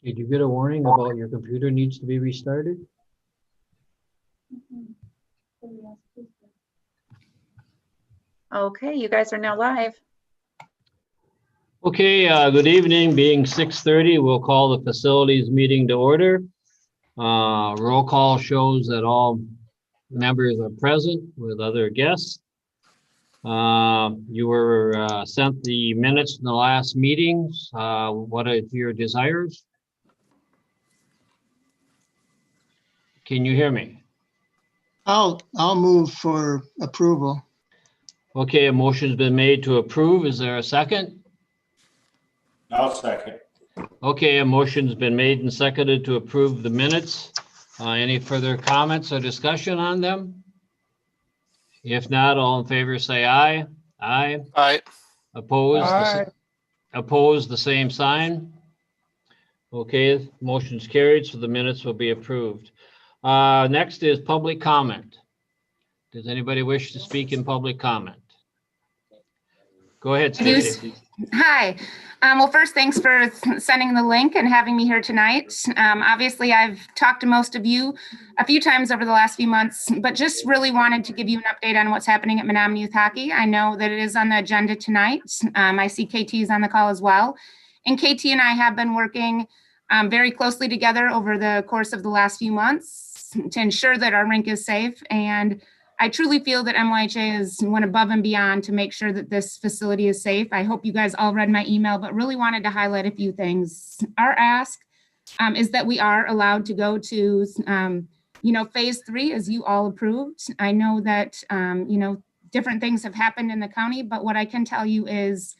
Did you get a warning about your computer needs to be restarted? Okay, you guys are now live. Okay, good evening. Being 6:30, we'll call the facilities meeting to order. Roll call shows that all members are present with other guests. You were sent the minutes from the last meetings. What are your desires? Can you hear me? I'll move for approval. Okay, a motion's been made to approve. Is there a second? I'll second. Okay, a motion's been made and seconded to approve the minutes. Any further comments or discussion on them? If not, all in favor say aye. Aye. Aye. Opposed? Aye. Opposed, the same sign. Okay, motion's carried, so the minutes will be approved. Next is public comment. Does anybody wish to speak in public comment? Go ahead, Stacy. Hi. Well, first, thanks for sending the link and having me here tonight. Obviously, I've talked to most of you a few times over the last few months, but just really wanted to give you an update on what's happening at Menominee Youth Hockey. I know that it is on the agenda tonight. I see KT is on the call as well. And KT and I have been working very closely together over the course of the last few months to ensure that our rink is safe. And I truly feel that MYHA has went above and beyond to make sure that this facility is safe. I hope you guys all read my email, but really wanted to highlight a few things. Our ask is that we are allowed to go to, phase 3, as you all approved. I know that, different things have happened in the county, but what I can tell you is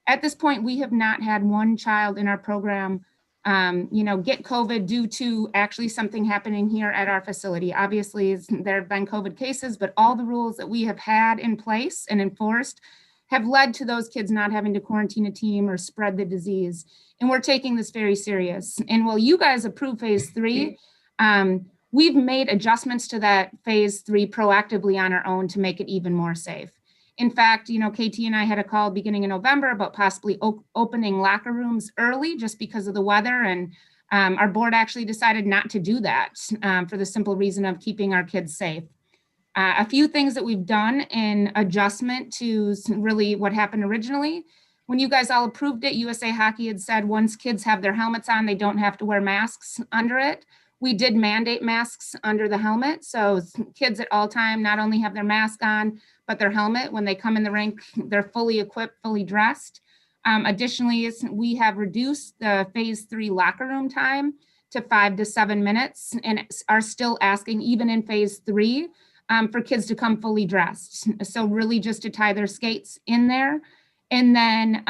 at this point, we have not had one child in our program get COVID due to actually something happening here at our facility. Obviously, there have been COVID cases, but all the rules that we have had in place and enforced have led to those kids not having to quarantine a team or spread the disease. And we're taking this very serious. And while you guys approve phase 3, we've made adjustments to that phase 3 proactively on our own to make it even more safe. In fact, KT and I had a call beginning in November about possibly opening locker rooms early just because of the weather. And our board actually decided not to do that for the simple reason of keeping our kids safe. A few things that we've done in adjustment to really what happened originally. When you guys all approved it, USA Hockey had said once kids have their helmets on, they don't have to wear masks under it. We did mandate masks under the helmet. So kids at all time not only have their mask on, but their helmet, when they come in the rink, they're fully equipped, fully dressed. Additionally, we have reduced the phase 3 locker room time to 5 to 7 minutes and are still asking, even in phase 3, for kids to come fully dressed. So really just to tie their skates in there. And then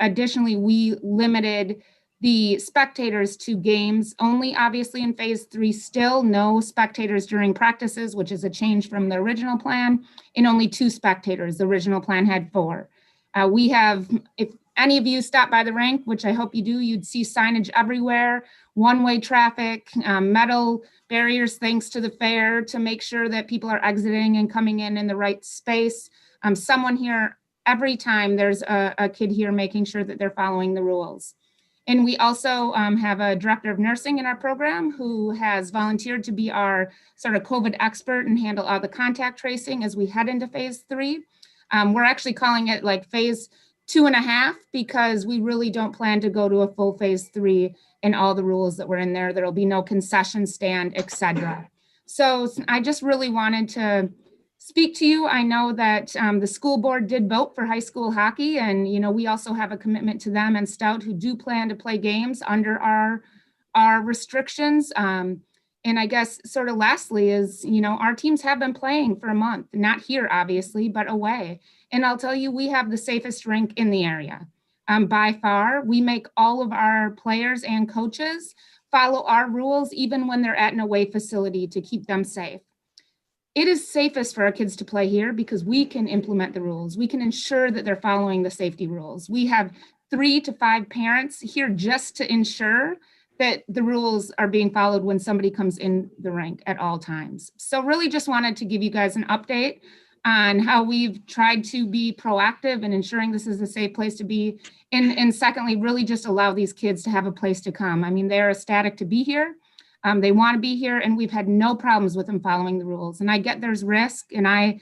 additionally, we limited the spectators to games only, obviously in phase 3, still no spectators during practices, which is a change from the original plan, and only 2 spectators. The original plan had 4. We have, if any of you stop by the rink, which I hope you do, you'd see signage everywhere, one-way traffic, metal barriers thanks to the fair to make sure that people are exiting and coming in the right space. Someone here, every time there's a kid here making sure that they're following the rules. And we also have a director of nursing in our program who has volunteered to be our sort of COVID expert and handle all the contact tracing as we head into phase 3. We're actually calling it like phase 2.5 because we really don't plan to go to a full phase 3 and all the rules that were in there. There'll be no concession stand, etc. So I just really wanted to speak to you. I know that the school board did vote for high school hockey, and we also have a commitment to them and Stout who do plan to play games under our restrictions. And I guess sort of lastly is, our teams have been playing for a month, not here obviously, but away. And I'll tell you, we have the safest rink in the area. By far, we make all of our players and coaches follow our rules, even when they're at an away facility to keep them safe. It is safest for our kids to play here because we can implement the rules. We can ensure that they're following the safety rules. We have 3 to 5 parents here just to ensure that the rules are being followed when somebody comes in the rink at all times. So really just wanted to give you guys an update on how we've tried to be proactive in ensuring this is a safe place to be. And secondly, really just allow these kids to have a place to come. I mean, they're ecstatic to be here. They want to be here, and we've had no problems with them following the rules. And I get there's risk, and I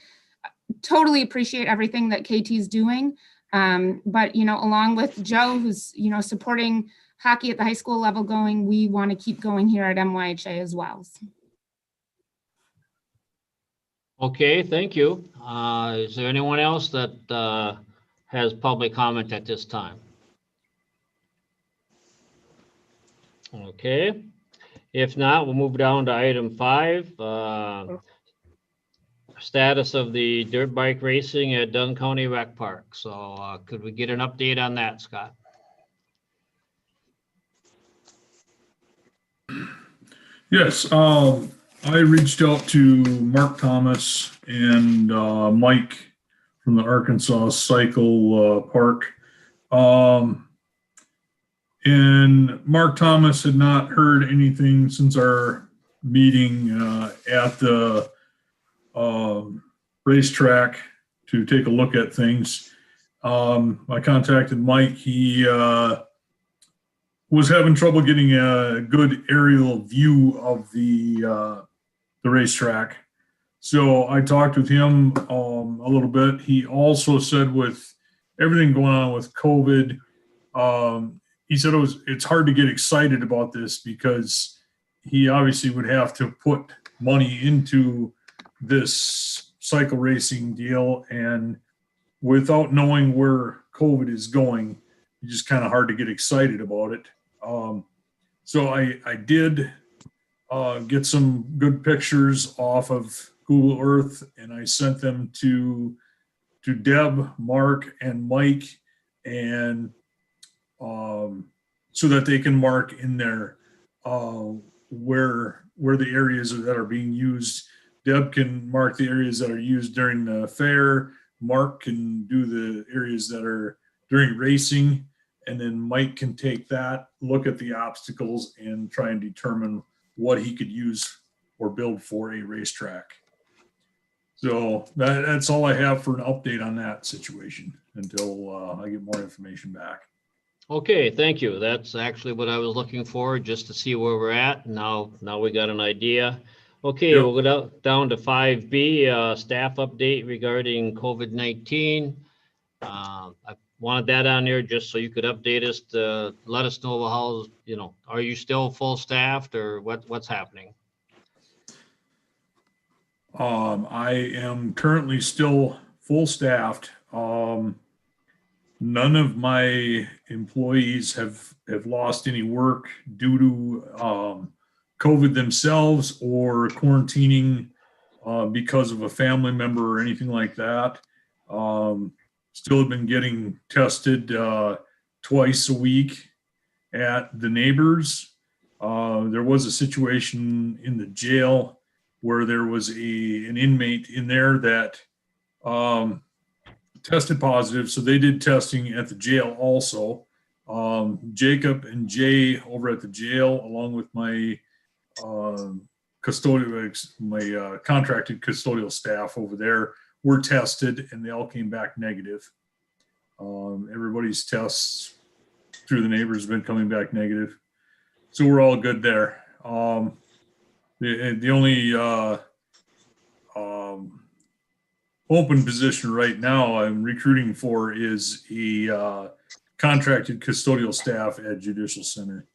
totally appreciate everything that KT's doing. But, you know, along with Joe, who's, you know, supporting hockey at the high school level going, we want to keep going here at MYHA as well. Okay, thank you. Is there anyone else that has public comment at this time? Okay, if not, we'll move down to item 5. Status of the dirt bike racing at Dunn County Rec Park. So could we get an update on that, Scott? Yes, I reached out to Mark Thomas and Mike from the Arkansas Cycle Park. And Mark Thomas had not heard anything since our meeting at the racetrack to take a look at things. I contacted Mike. He was having trouble getting a good aerial view of the racetrack. So I talked with him a little bit. He also said with everything going on with COVID, he said it's hard to get excited about this because he obviously would have to put money into this cycle racing deal, and without knowing where COVID is going, it's just kind of hard to get excited about it. So I did get some good pictures off of Google Earth, and I sent them to Deb, Mark, and Mike, and so that they can mark in there where the areas that are being used. Deb can mark the areas that are used during the fair. Mark can do the areas that are during racing, and then Mike can take that, look at the obstacles, and try and determine what he could use or build for a racetrack. So that's all I have for an update on that situation until I get more information back. Okay, thank you. That's actually what I was looking for, just to see where we're at. Now we got an idea. Okay, Yep. We'll go down to 5B, staff update regarding COVID-19. I wanted that on there just so you could update us to let us know how, you know, are you still full staffed or what's happening? I am currently still full staffed. None of my employees have lost any work due to COVID themselves or quarantining because of a family member or anything like that. Still have been getting tested twice a week at the neighbors. There was a situation in the jail where there was an inmate in there that tested positive. So they did testing at the jail also. Jacob and Jay over at the jail, along with my contracted custodial staff over there, were tested, and they all came back negative. Everybody's tests through the neighbors have been coming back negative. So we're all good there. The only open position right now I'm recruiting for is a contracted custodial staff at Judicial Center.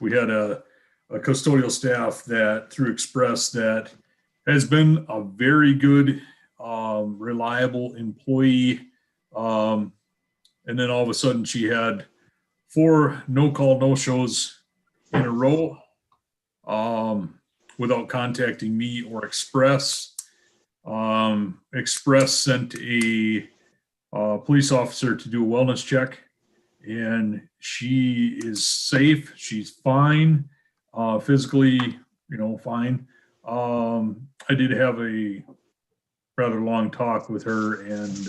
We had a custodial staff that through Express that has been a very good, reliable employee. And then all of a sudden she had 4 no-call, no-shows in a row without contacting me or Express. Express sent a police officer to do a wellness check, and she is safe. She's fine, physically, fine. I did have a rather long talk with her, and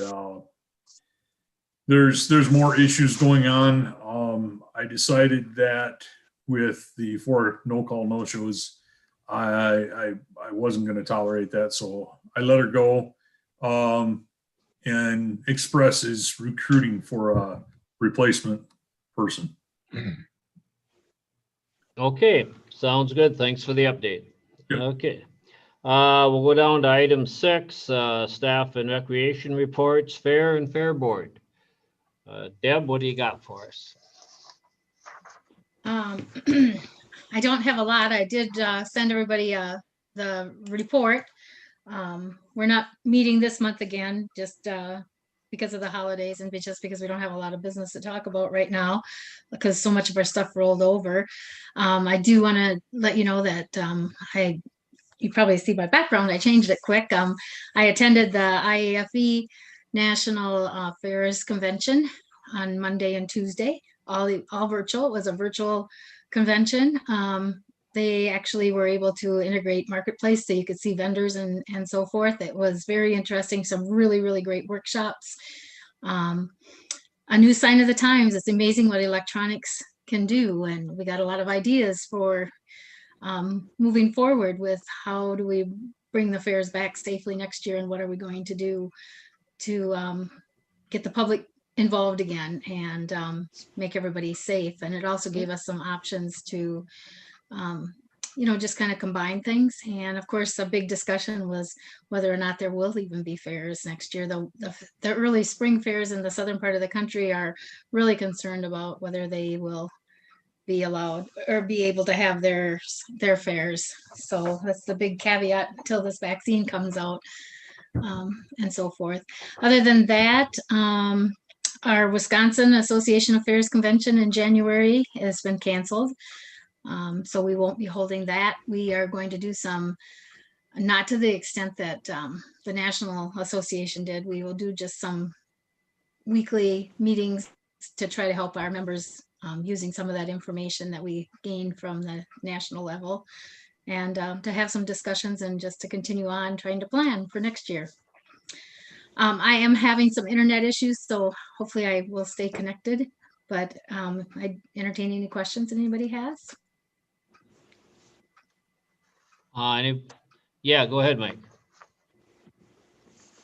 there's more issues going on. I decided that with the 4 no-call, no-shows, I wasn't going to tolerate that, so I let her go. And Express is recruiting for a replacement person. Okay, sounds good. Thanks for the update. Yep. Okay. We'll go down to item 6, staff and recreation reports, fair and fair board. Deb, what do you got for us? I don't have a lot. I did send everybody the report. We're not meeting this month again, just because of the holidays and just because we don't have a lot of business to talk about right now, because so much of our stuff rolled over. I do want to let you know that you probably see my background, I changed it quick. I attended the IAFE National Fairs Convention on Monday and Tuesday, all virtual. It was a virtual convention. They actually were able to integrate marketplace so you could see vendors and so forth. It was very interesting. Some really, really great workshops. A new sign of the times. It's amazing what electronics can do. And we got a lot of ideas for moving forward with how do we bring the fairs back safely next year, and what are we going to do to get the public involved again and make everybody safe. And it also gave us some options to just kind of combine things. And of course, a big discussion was whether or not there will even be fairs next year. The early spring fairs in the southern part of the country are really concerned about whether they will be allowed or be able to have their fairs. So that's the big caveat until this vaccine comes out, and so forth. Other than that, our Wisconsin Association of Fairs convention in January has been canceled. So we won't be holding that. We are going to do some, not to the extent that the National Association did. We will do just some weekly meetings to try to help our members using some of that information that we gained from the national level, and to have some discussions and just to continue on trying to plan for next year. I am having some internet issues, so hopefully I will stay connected, but I entertain any questions anybody has. Yeah, go ahead, Mike.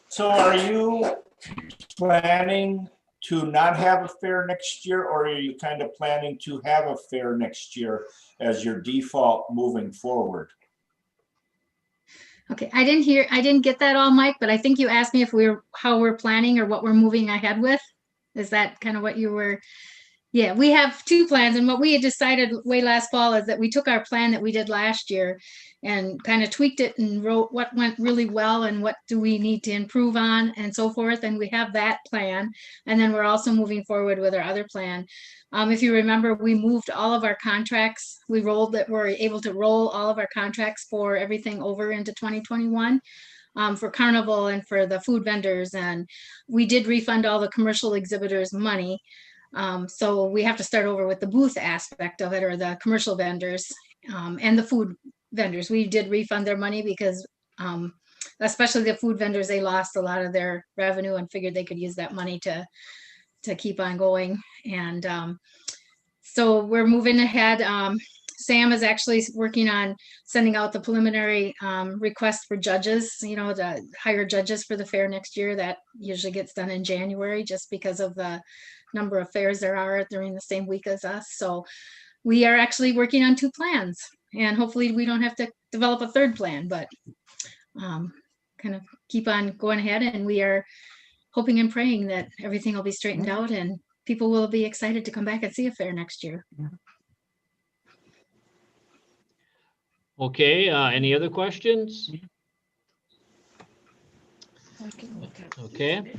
So are you planning to not have a fair next year, or are you kind of planning to have a fair next year as your default moving forward? Okay, I didn't get that all, Mike, but I think you asked me if how we're planning or what we're moving ahead with. Is that kind of what you were? Yeah, we have two plans, and what we had decided way last fall is that we took our plan that we did last year and kind of tweaked it and wrote what went really well and what do we need to improve on and so forth. And we have that plan. And then we're also moving forward with our other plan. If you remember, we moved all of our contracts. We're able to roll all of our contracts for everything over into 2021. For Carnival and for the food vendors. And we did refund all the commercial exhibitors money. So we have to start over with the booth aspect of it, or the commercial vendors and the food vendors. We did refund their money because especially the food vendors, they lost a lot of their revenue and figured they could use that money to keep on going. And so we're moving ahead. Sam is actually working on sending out the preliminary request for judges, to hire judges for the fair next year. That usually gets done in January just because of the number of fairs there are during the same week as us. So we are actually working on two plans, and hopefully we don't have to develop a third plan, but kind of keep on going ahead. And we are hoping and praying that everything will be straightened out and people will be excited to come back and see a fair next year. Okay, any other questions? Okay,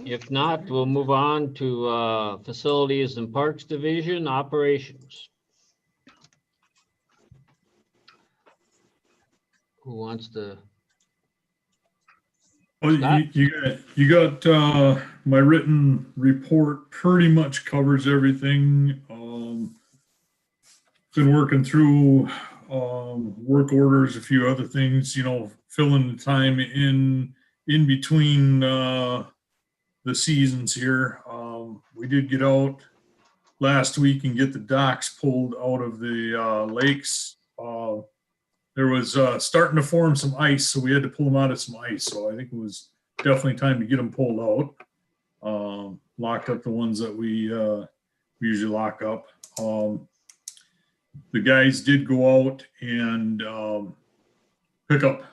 if not, we'll move on to Facilities and Parks Division Operations. Who wants to? Well, you got my written report pretty much covers everything. Been working through work orders, a few other things, filling the time in between the seasons here. We did get out last week and get the docks pulled out of the lakes. there was starting to form some ice, so we had to pull them out of some ice. So I think it was definitely time to get them pulled out. Locked up the ones that we usually lock up. The guys did go out and pick up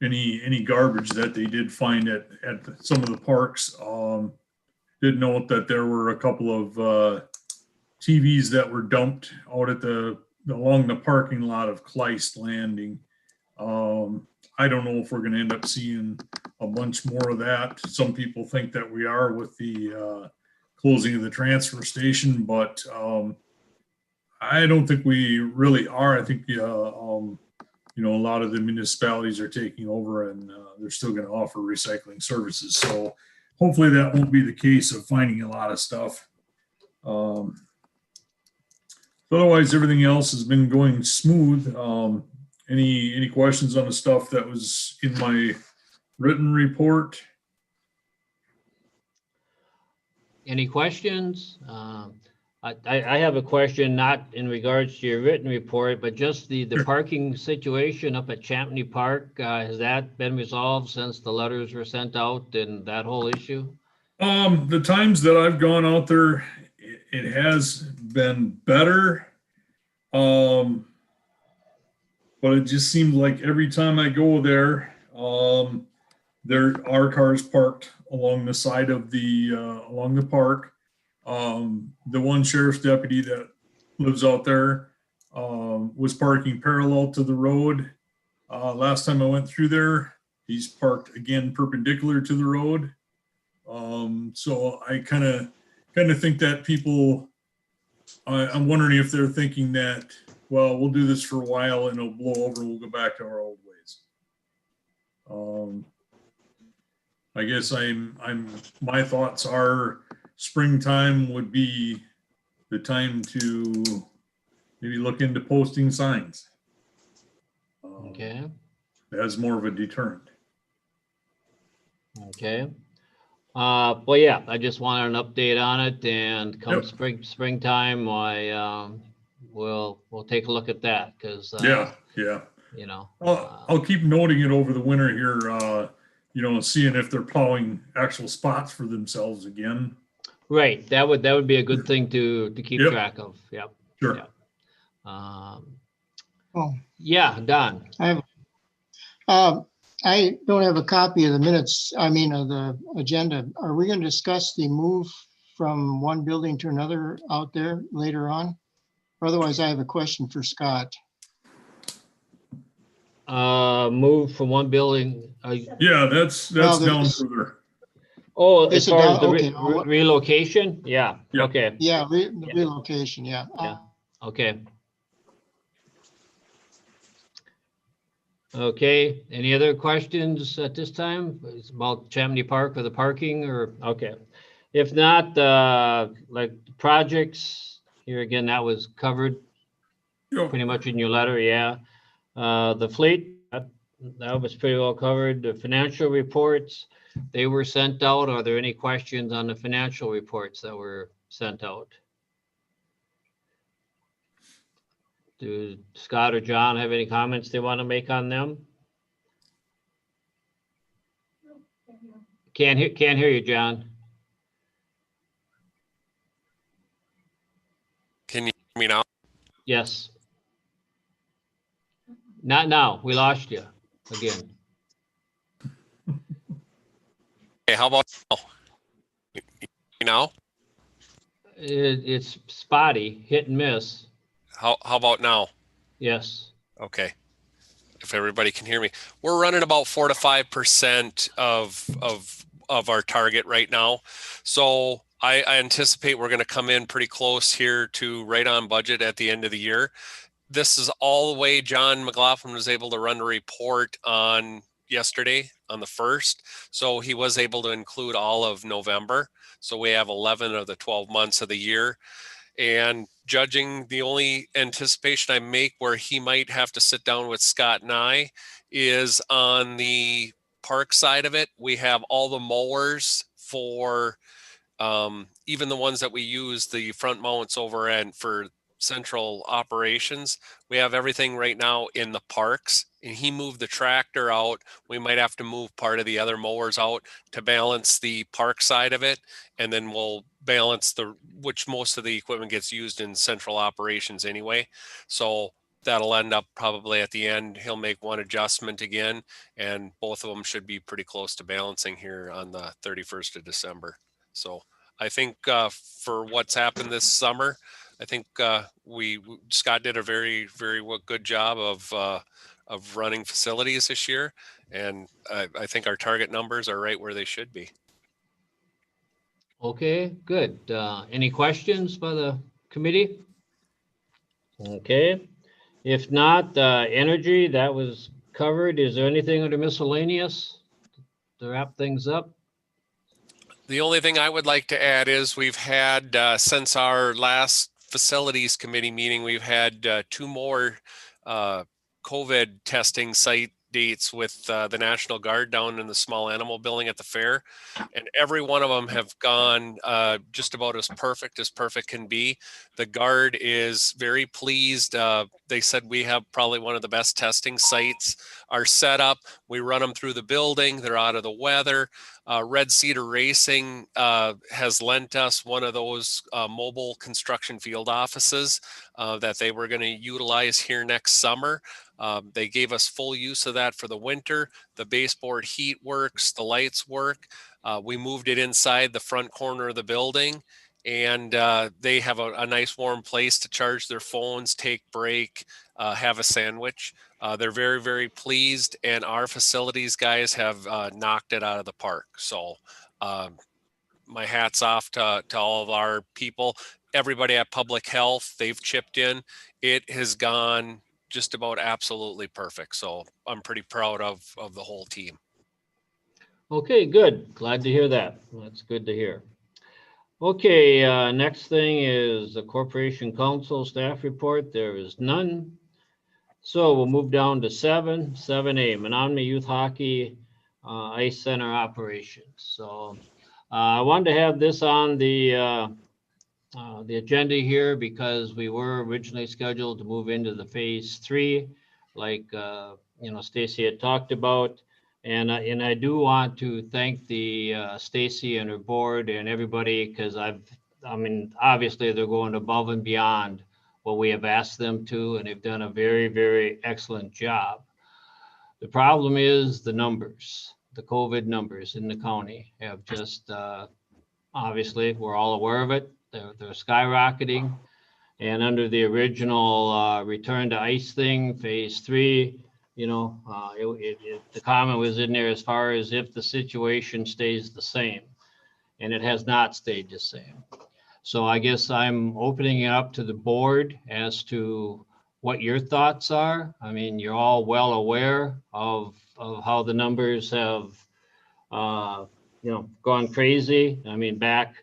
any garbage that they did find at some of the parks. Did note that there were a couple of TVs that were dumped out at along the parking lot of Kleist Landing. I don't know if we're going to end up seeing a bunch more of that. Some people think that we are with the closing of the transfer station, but I don't think we really are. I think a lot of the municipalities are taking over, and they're still going to offer recycling services. So hopefully that won't be the case of finding a lot of stuff. Otherwise, everything else has been going smooth. Any questions on the stuff that was in my written report? Any questions? I have a question, not in regards to your written report, but just the parking situation up at Champney Park. Has that been resolved since the letters were sent out and that whole issue? The times that I've gone out there, it has been better. But it just seems like every time I go there, there are cars parked along the side of along the park. The one sheriff's deputy that lives out there was parking parallel to the road. Last time I went through there, he's parked again perpendicular to the road. So I kind of think that people, I'm wondering if they're thinking that, well, we'll do this for a while and it'll blow over. We'll go back to our old ways. I guess my thoughts are springtime would be the time to maybe look into posting signs. Okay. As more of a deterrent. Okay. Well, yeah, I just wanted an update on it, and come springtime, we'll take a look at that, because yeah. I'll keep noting it over the winter here, seeing if they're plowing actual spots for themselves again. Right, that would be a good thing to keep track of. Yep. Sure. Yep. Oh, Yeah, Don. I don't have a copy of the minutes, of the agenda. Are we going to discuss the move from one building to another out there later on? Otherwise, I have a question for Scott. Move from one building. Yeah, that's down further. Oh, as far as the okay. relocation? Yeah. Yep. Okay. Yeah, relocation, yeah. Yeah. Okay. Okay, any other questions at this time? It's about Chamonix Park or the parking, or, okay. If not, like projects, here again, that was covered pretty much in your letter, yeah. The fleet, that was pretty well covered. The financial reports, they were sent out. Are there any questions on the financial reports that were sent out? Do Scott or John have any comments they want to make on them? Can't hear you, John. Can you hear me now? Yes. Not now. We lost you again. Hey, how about now? You know? It's spotty, hit and miss. How about now? Yes. Okay. If everybody can hear me, we're running about 4 to 5% of our target right now. So I anticipate we're going to come in pretty close here to right on budget at the end of the year. This is all the way John McLaughlin was able to run a report on yesterday on the 1st. So he was able to include all of November. So we have 11 of the 12 months of the year. And judging, the only anticipation I make where he might have to sit down with Scott and I is on the park side of it. We have all the mowers for even the ones that we use, the front mounts over and for central operations. We have everything right now in the parks, and he moved the tractor out. We might have to move part of the other mowers out to balance the park side of it. And then we'll balance which most of the equipment gets used in central operations anyway. So that'll end up probably at the end, he'll make one adjustment again, and both of them should be pretty close to balancing here on the 31st of December. So I think for what's happened this summer, I think Scott did a very, very good job of running facilities this year, and I think our target numbers are right where they should be. Okay, good. Any questions by the committee? Okay, if not, energy, that was covered. Is there anything under miscellaneous to wrap things up? The only thing I would like to add is we've had, since our last facilities committee meeting, we've had 2 more COVID testing site dates with the National Guard down in the small animal building at the fair. And every one of them have gone just about as perfect can be. The Guard is very pleased. They said we have probably one of the best testing sites. Our setup, we run them through the building. They're out of the weather. Red Cedar Racing has lent us one of those mobile construction field offices that they were going to utilize here next summer. They gave us full use of that for the winter. The baseboard heat works, the lights work. We moved it inside the front corner of the building, and they have a nice warm place to charge their phones, take break, have a sandwich. They're very, very pleased, and our facilities guys have knocked it out of the park. So my hat's off to all of our people. Everybody at Public Health, they've chipped in. It has gone just about absolutely perfect. So I'm pretty proud of the whole team. Okay, good. Glad to hear that. That's good to hear. Okay, next thing is the Corporation Council staff report. There is none. So we'll move down to 7A, Menominee Youth Hockey Ice Center operations. So I wanted to have this on the agenda here because we were originally scheduled to move into the phase 3, like Stacy had talked about, and I do want to thank the Stacy and her board and everybody, because obviously they're going above and beyond what we have asked them to, and they've done a very, very excellent job. The problem is the numbers, the COVID numbers in the county have just obviously we're all aware of it. They're skyrocketing, and under the original return to ice thing, phase 3, the comment was in there as far as if the situation stays the same, and it has not stayed the same. So I guess I'm opening it up to the board as to what your thoughts are. I mean, you're all well aware of how the numbers have gone crazy. I mean, back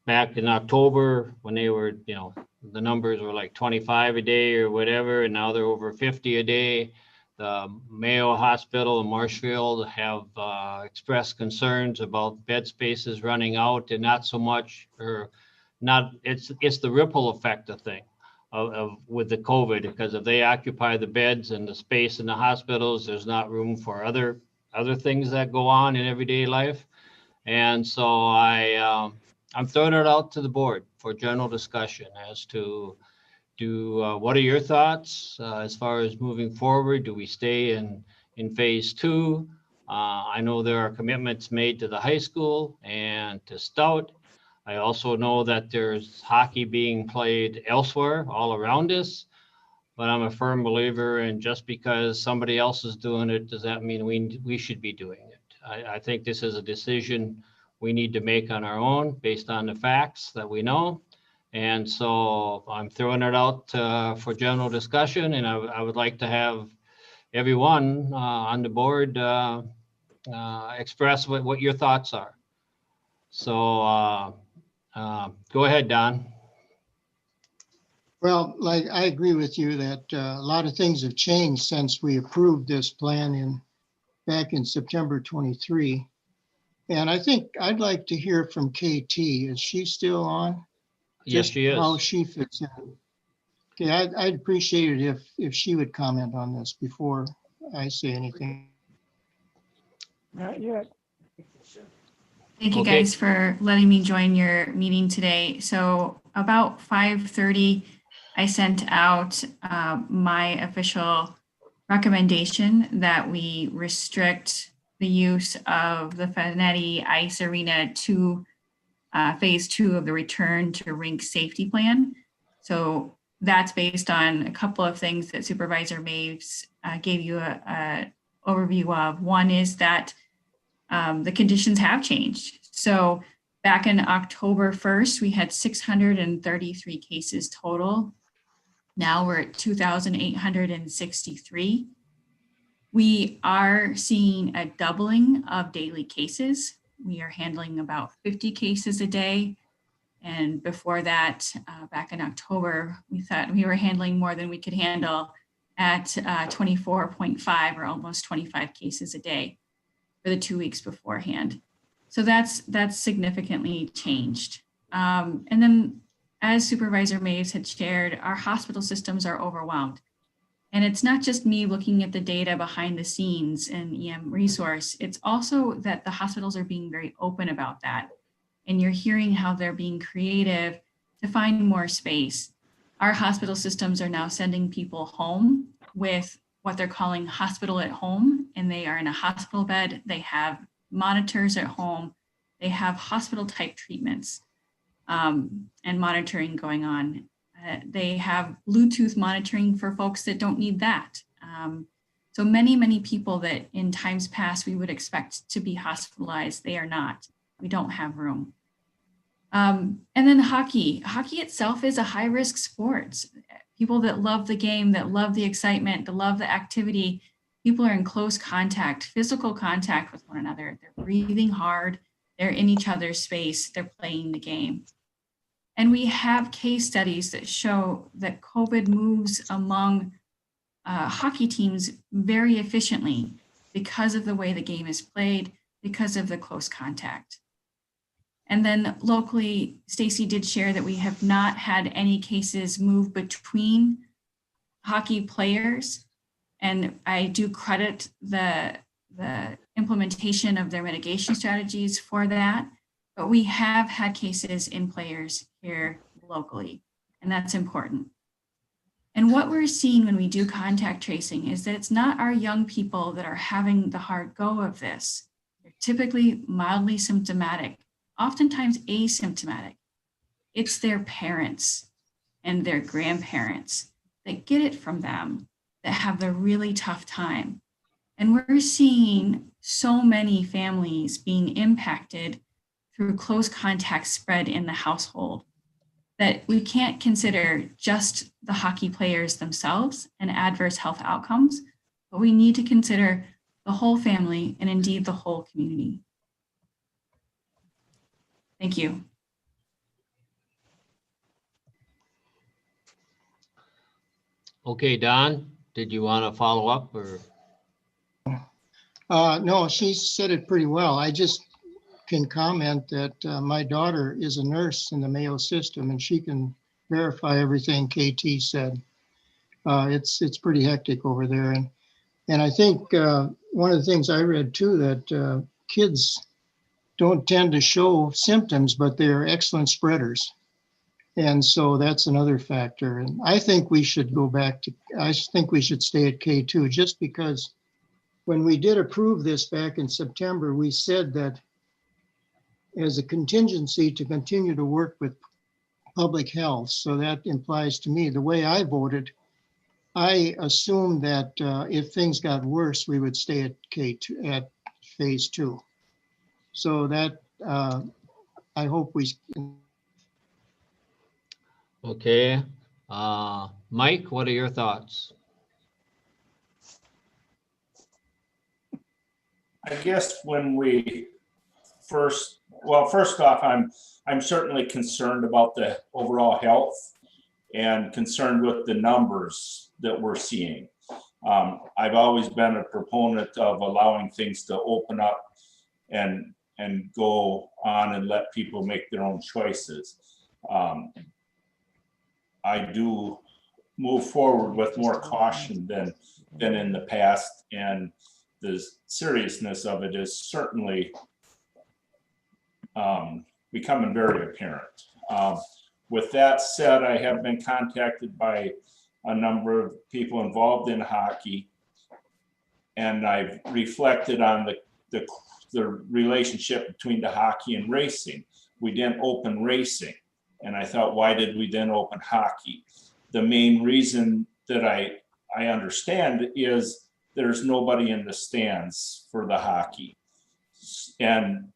in October when they were, the numbers were like 25 a day or whatever, and now they're over 50 a day. The Mayo Hospital in Marshfield have expressed concerns about bed spaces running out, and not so much, or not, it's the ripple effect of thing of with the COVID, because if they occupy the beds and the space in the hospitals, there's not room for other things that go on in everyday life. And so I'm throwing it out to the board for general discussion as to what are your thoughts as far as moving forward? Do we stay in phase 2? I know there are commitments made to the high school and to Stout. I also know that there's hockey being played elsewhere all around us, but I'm a firm believer in just because somebody else is doing it, does that mean we should be doing it? I think this is a decision we need to make on our own based on the facts that we know. And so I'm throwing it out for general discussion, and I would like to have everyone on the board express what your thoughts are. So go ahead, Don. Well, like I agree with you that a lot of things have changed since we approved this plan back in September 23. And I think I'd like to hear from KT. Is she still on? Yes, she is. How she fits in. Okay, I'd appreciate it if she would comment on this before I say anything. Not yet. Thank you Okay. guys for letting me join your meeting today. So about 5:30, I sent out my official recommendation that we restrict the use of the Finetti Ice Arena to phase 2 of the return to rink safety plan. So that's based on a couple of things that Supervisor Maves gave you a overview of. One is that the conditions have changed. So back in October 1st, we had 633 cases total. Now we're at 2,863. We are seeing a doubling of daily cases. We are handling about 50 cases a day. And before that, back in October, we thought we were handling more than we could handle at 24.5 or almost 25 cases a day for the 2 weeks beforehand. So that's significantly changed. And then as Supervisor Maves had shared, our hospital systems are overwhelmed. And it's not just me looking at the data behind the scenes in EM resource, it's also that the hospitals are being very open about that. And you're hearing how they're being creative to find more space. Our hospital systems are now sending people home with what they're calling hospital at home, and they are in a hospital bed. They have monitors at home. They have hospital type treatments and monitoring going on. They have Bluetooth monitoring for folks that don't need that. So many people that in times past we would expect to be hospitalized, they are not. We don't have room. And then hockey. Hockey itself is a high risk sport. People that love the game, that love the excitement, that love the activity, people are in close contact, physical contact with one another. They're breathing hard. They're in each other's space. They're playing the game. And we have case studies that show that COVID moves among hockey teams very efficiently because of the way the game is played, because of the close contact. And then locally, Stacy did share that we have not had any cases move between hockey players. And I do credit the implementation of their mitigation strategies for that. But we have had cases in players here locally, and that's important. And what we're seeing when we do contact tracing is that it's not our young people that are having the hard go of this. They're typically mildly symptomatic, oftentimes asymptomatic. It's their parents and their grandparents that get it from them that have the really tough time. And we're seeing so many families being impacted through close contact spread in the household that we can't consider just the hockey players themselves and adverse health outcomes, but we need to consider the whole family and indeed the whole community. Thank you. Okay, Don, did you want to follow up or? No, she said it pretty well. I just can comment that my daughter is a nurse in the Mayo system and she can verify everything KT said. It's pretty hectic over there. And I think one of the things I read too, that kids don't tend to show symptoms, but they're excellent spreaders. And so that's another factor. And I think we should go back to, I think we should stay at K2 just because when we did approve this back in September, we said that as a contingency to continue to work with public health. So that implies to me, the way I voted, I assumed that if things got worse, we would stay at K2, at phase 2. So that I hope we. Okay, Mike, what are your thoughts? I guess when we first off, I'm certainly concerned about the overall health and concerned with the numbers that we're seeing. I've always been a proponent of allowing things to open up and go on and let people make their own choices. I do move forward with more caution than in the past. And the seriousness of it is certainly becoming very apparent. With that said, I have been contacted by a number of people involved in hockey, and I've reflected on the relationship between the hockey and racing. We didn't open racing, and I thought, why did we then open hockey? The main reason that I understand is there's nobody in the stands for the hockey. And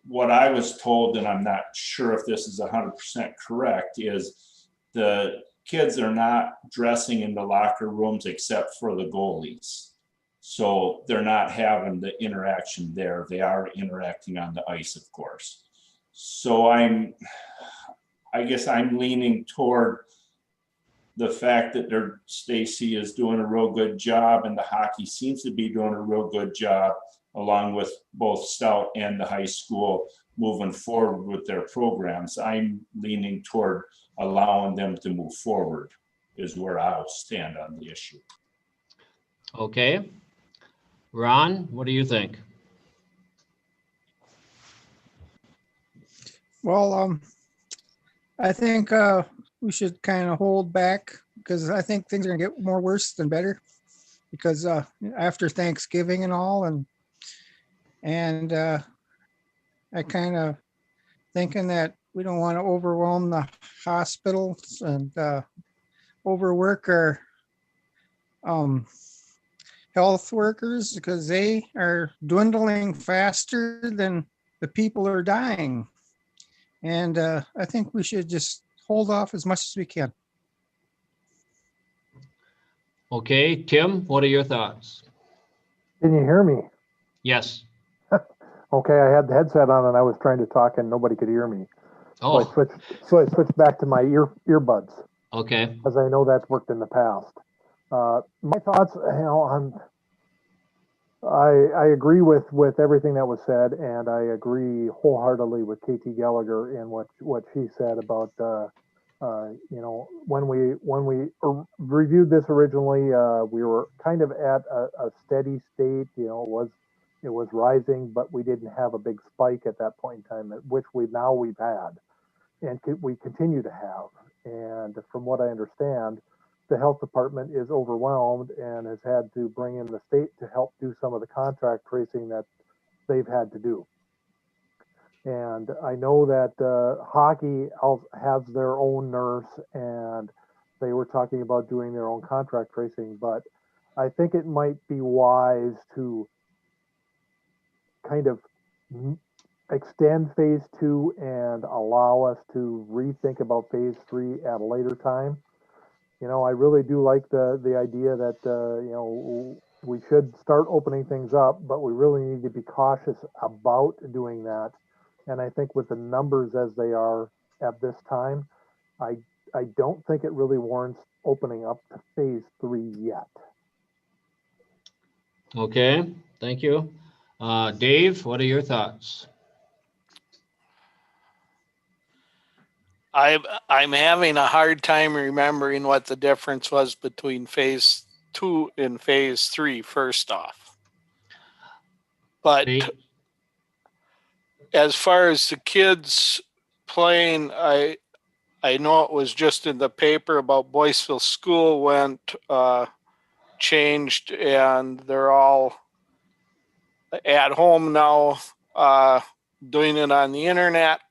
what I was told, and I'm not sure if this is 100% correct, is the kids are not dressing in the locker rooms except for the goalies. So they're not having the interaction there. They are interacting on the ice, of course. So I guess I'm leaning toward the fact that Stacy is doing a real good job, and the hockey seems to be doing a real good job, along with both Stout and the high school moving forward with their programs. I'm leaning toward allowing them to move forward is where I'll stand on the issue. Okay. Ron, what do you think? Well, I think we should kind of hold back because I think things are gonna get more worse than better because after Thanksgiving and all, and I kind of thinking that we don't want to overwhelm the hospitals and overwork our health workers because they are dwindling faster than the people are dying. And I think we should just hold off as much as we can. Okay, Tim, what are your thoughts? Can you hear me? Yes. Okay, I had the headset on and I was trying to talk and nobody could hear me. Oh, So I switched back to my earbuds okay. because I know that's worked in the past. My thoughts, I agree with everything that was said, and I agree wholeheartedly with Katie Gallagher and what she said about when we reviewed this originally, we were kind of at a steady state. It was rising, but we didn't have a big spike at that point in time, which we've had, and we continue to have. And from what I understand, the health department is overwhelmed and has had to bring in the state to help do some of the contract tracing that they've had to do. And I know that hockey has their own nurse, and they were talking about doing their own contract tracing, but I think it might be wise to kind of extend phase 2 and allow us to rethink about phase 3 at a later time. I really do like the idea that, we should start opening things up, but we really need to be cautious about doing that. And I think with the numbers as they are at this time, I don't think it really warrants opening up to phase 3 yet. Okay, thank you. Dave, what are your thoughts? I'm having a hard time remembering what the difference was between phase 2 and phase 3, first off. But as far as the kids playing, I know it was just in the paper about Boyceville School went changed, and they're all at home now doing it on the internet.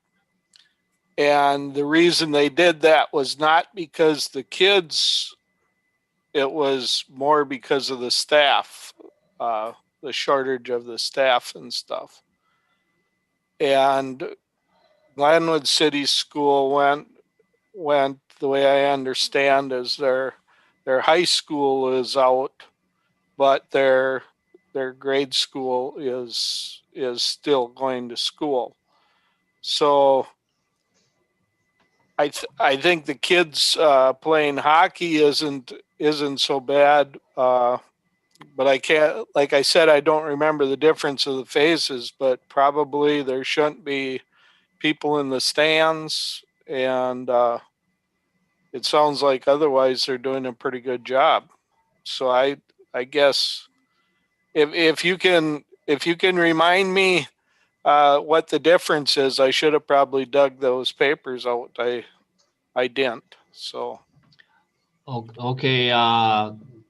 And the reason they did that was not because the kids, it was more because of the staff, the shortage of the staff and stuff. And Glenwood City School went the way I understand is their high school is out, but their grade school is still going to school. So I think the kids playing hockey isn't so bad, but I can't. Like I said, I don't remember the difference of the phases, but probably there shouldn't be people in the stands, and it sounds like otherwise they're doing a pretty good job. So I guess if you can remind me what the difference is, I should have probably dug those papers out. I didn't. So Okay,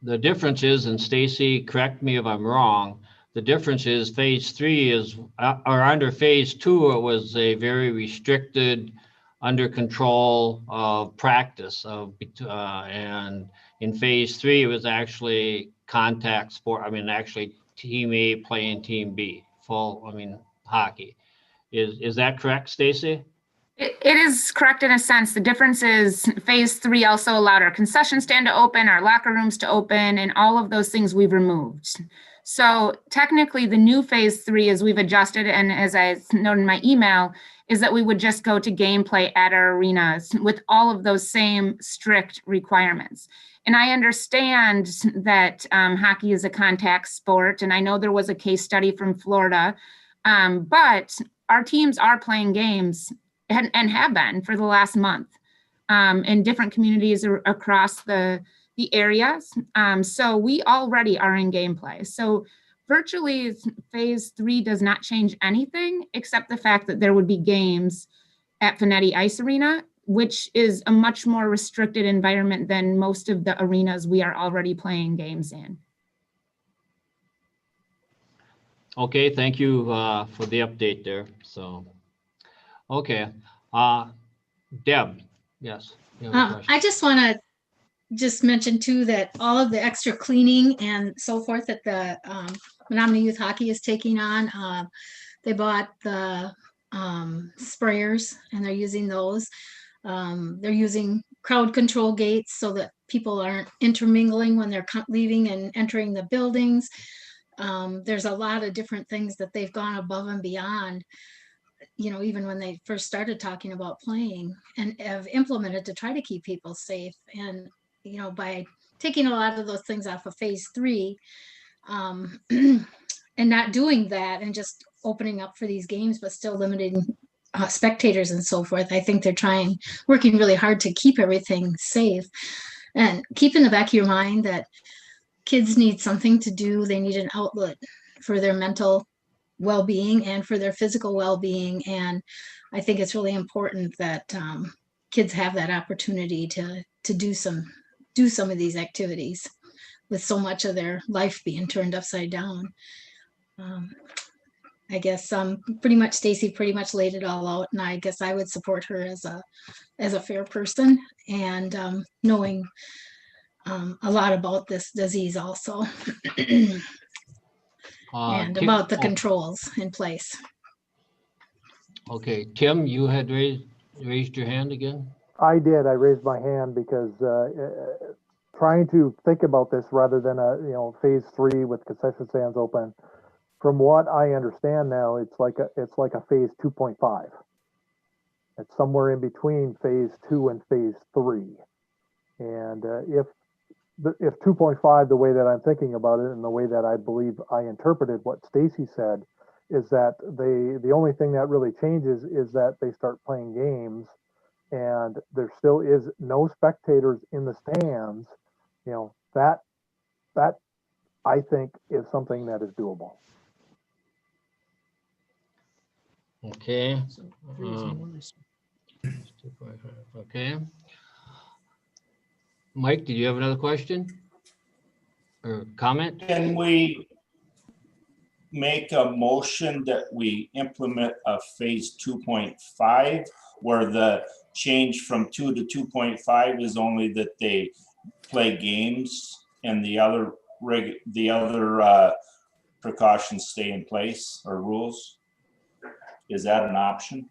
the difference is, and Stacy, correct me if I'm wrong, the difference is phase 3 is, or under phase 2, it was a very restricted, under control of practice of, and in phase 3, it was actually contact sport. I mean, actually team A playing team B, hockey. Is that correct, Stacy? It is correct in a sense. The difference is phase 3 also allowed our concession stand to open, our locker rooms to open, and all of those things we've removed. So technically the new phase 3 is we've adjusted, and as I noted in my email, is that we would just go to gameplay at our arenas with all of those same strict requirements. And I understand that hockey is a contact sport, and I know there was a case study from Florida, but our teams are playing games and have been for the last month in different communities across the areas. So we already are in gameplay. So virtually phase 3 does not change anything except the fact that there would be games at Finetti Ice Arena, which is a much more restricted environment than most of the arenas we are already playing games in. Okay, thank you for the update there. So, okay, Deb, yes. You have a question. I just want to just mention too that all of the extra cleaning and so forth that the Menominee Youth Hockey is taking on, they bought the sprayers and they're using those. They're using crowd control gates so that people aren't intermingling when they're leaving and entering the buildings. There's a lot of different things that they've gone above and beyond, you know, even when they first started talking about playing, and have implemented to try to keep people safe. And, you know, by taking a lot of those things off of phase 3 and not doing that and just opening up for these games, but still limiting spectators and so forth, I think they're working really hard to keep everything safe. And keep in the back of your mind that kids need something to do. They need an outlet for their mental well-being and for their physical well-being. And I think it's really important that kids have that opportunity to do some of these activities with so much of their life being turned upside down. I guess pretty much Stacy pretty much laid it all out, and I guess I would support her as a fair person and knowing a lot about this disease also. And Tim, about the controls in place. Okay, Tim, you had raised your hand again? I did. I raised my hand because trying to think about this rather than phase 3 with concession stands open. From what I understand now, it's like a phase 2.5. It's somewhere in between phase 2 and phase 3. And if 2.5, the way that I'm thinking about it and the way that I believe I interpreted what Stacy said, is that the only thing that really changes is that they start playing games and there still is no spectators in the stands. You know, that I think is something that is doable. Okay. Okay. Mike, did you have another question or comment? Can we make a motion that we implement a phase 2.5 where the change from 2 to 2.5 is only that they play games and the other precautions stay in place or rules? Is that an option?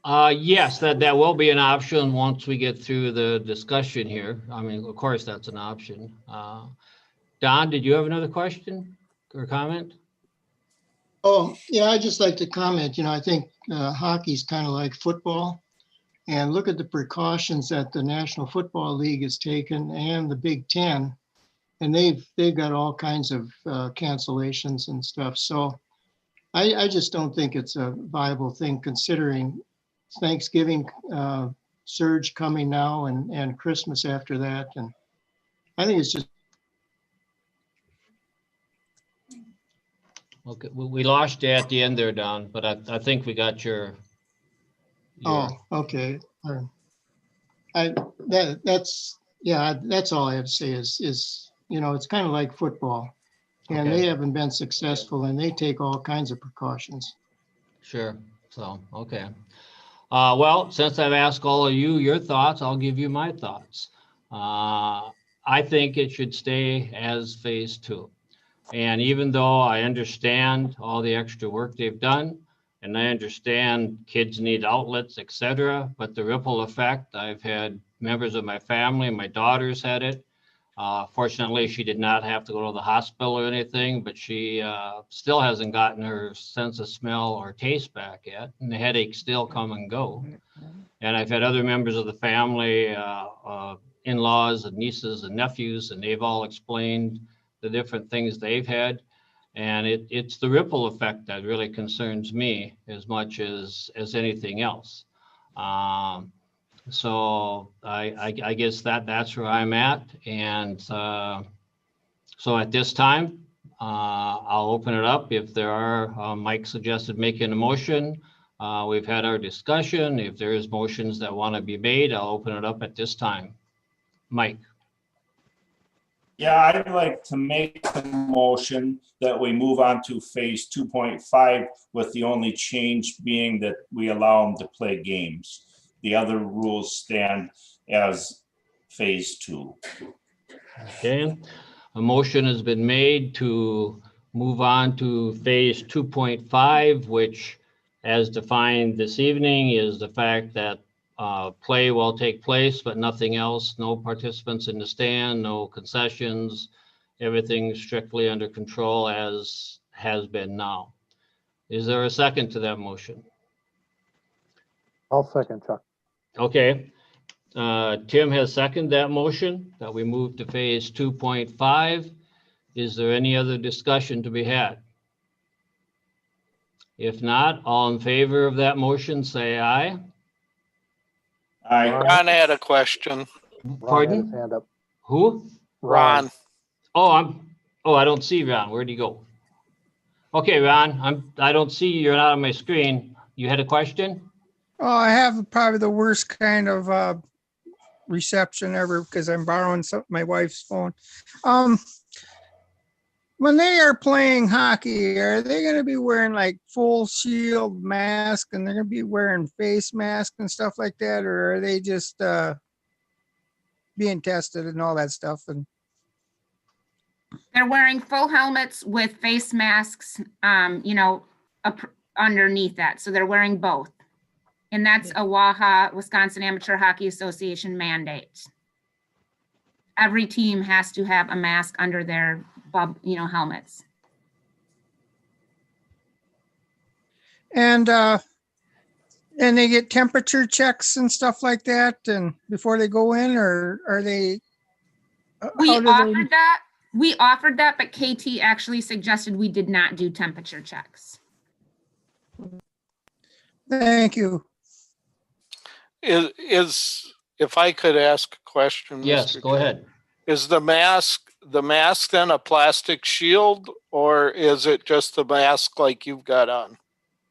Yes, that will be an option once we get through the discussion here. I mean, of course, that's an option. Don, did you have another question or comment? Oh, yeah, I'd just like to comment. You know, I think hockey's kind of like football. And look at the precautions that the National Football League has taken and the Big Ten. And they've got all kinds of cancellations and stuff. So I just don't think it's a viable thing considering Thanksgiving surge coming now and Christmas after that. And I think it's just, Okay, we lost you at the end there, Don, but I think we got your. oh, okay. That's all I have to say is, it's kind of like football. And Okay. they haven't been successful and they take all kinds of precautions. Sure. So, okay. Well, since I've asked all of you your thoughts, I'll give you my thoughts. I think it should stay as phase 2. And even though I understand all the extra work they've done, and I understand kids need outlets, etc., but the ripple effect, I've had members of my family, my daughters had it. Fortunately, she did not have to go to the hospital or anything, but she still hasn't gotten her sense of smell or taste back yet, and the headaches still come and go. And I've had other members of the family, in-laws and nieces and nephews, and they've all explained the different things they've had. And it's the ripple effect that really concerns me as much as anything else. So I guess that's where I'm at. And so at this time, I'll open it up if there are, Mike suggested making a motion. We've had our discussion. If there is motions that want to be made, I'll open it up at this time. Mike. Yeah, I'd like to make a motion that we move on to phase 2.5 with the only change being that we allow them to play games. The other rules stand as phase 2. Okay, a motion has been made to move on to phase 2.5, which as defined this evening is the fact that play will take place, but nothing else, no participants in the stand, no concessions, everything strictly under control as has been now. Is there a second to that motion? I'll second, Chuck. Okay, Tim has seconded that motion that we move to phase 2.5. Is there any other discussion to be had? If not, all in favor of that motion, say aye. Aye. Ron had a question. Ron had his Pardon? hand up. Who? Ron, I don't see Ron. Where'd he go? Okay, Ron, I don't see you. You're not on my screen. You had a question? Oh, I have probably the worst kind of reception ever because I'm borrowing my wife's phone. When they are playing hockey, are they going to be wearing like full shield mask and they're going to be wearing face masks and stuff like that? Or are they just being tested and all that stuff? And They're wearing full helmets with face masks, underneath that. So they're wearing both. And that's a WAHA, Wisconsin Amateur Hockey Association mandate. Every team has to have a mask under their, helmets. and they get temperature checks and stuff like that, and before they go in, or are they? We offered that, but KT actually suggested we did not do temperature checks. Thank you. is if I could ask a question, Yes, Mr. go Chair. ahead. Is the mask then a plastic shield, or is it just the mask like you've got on?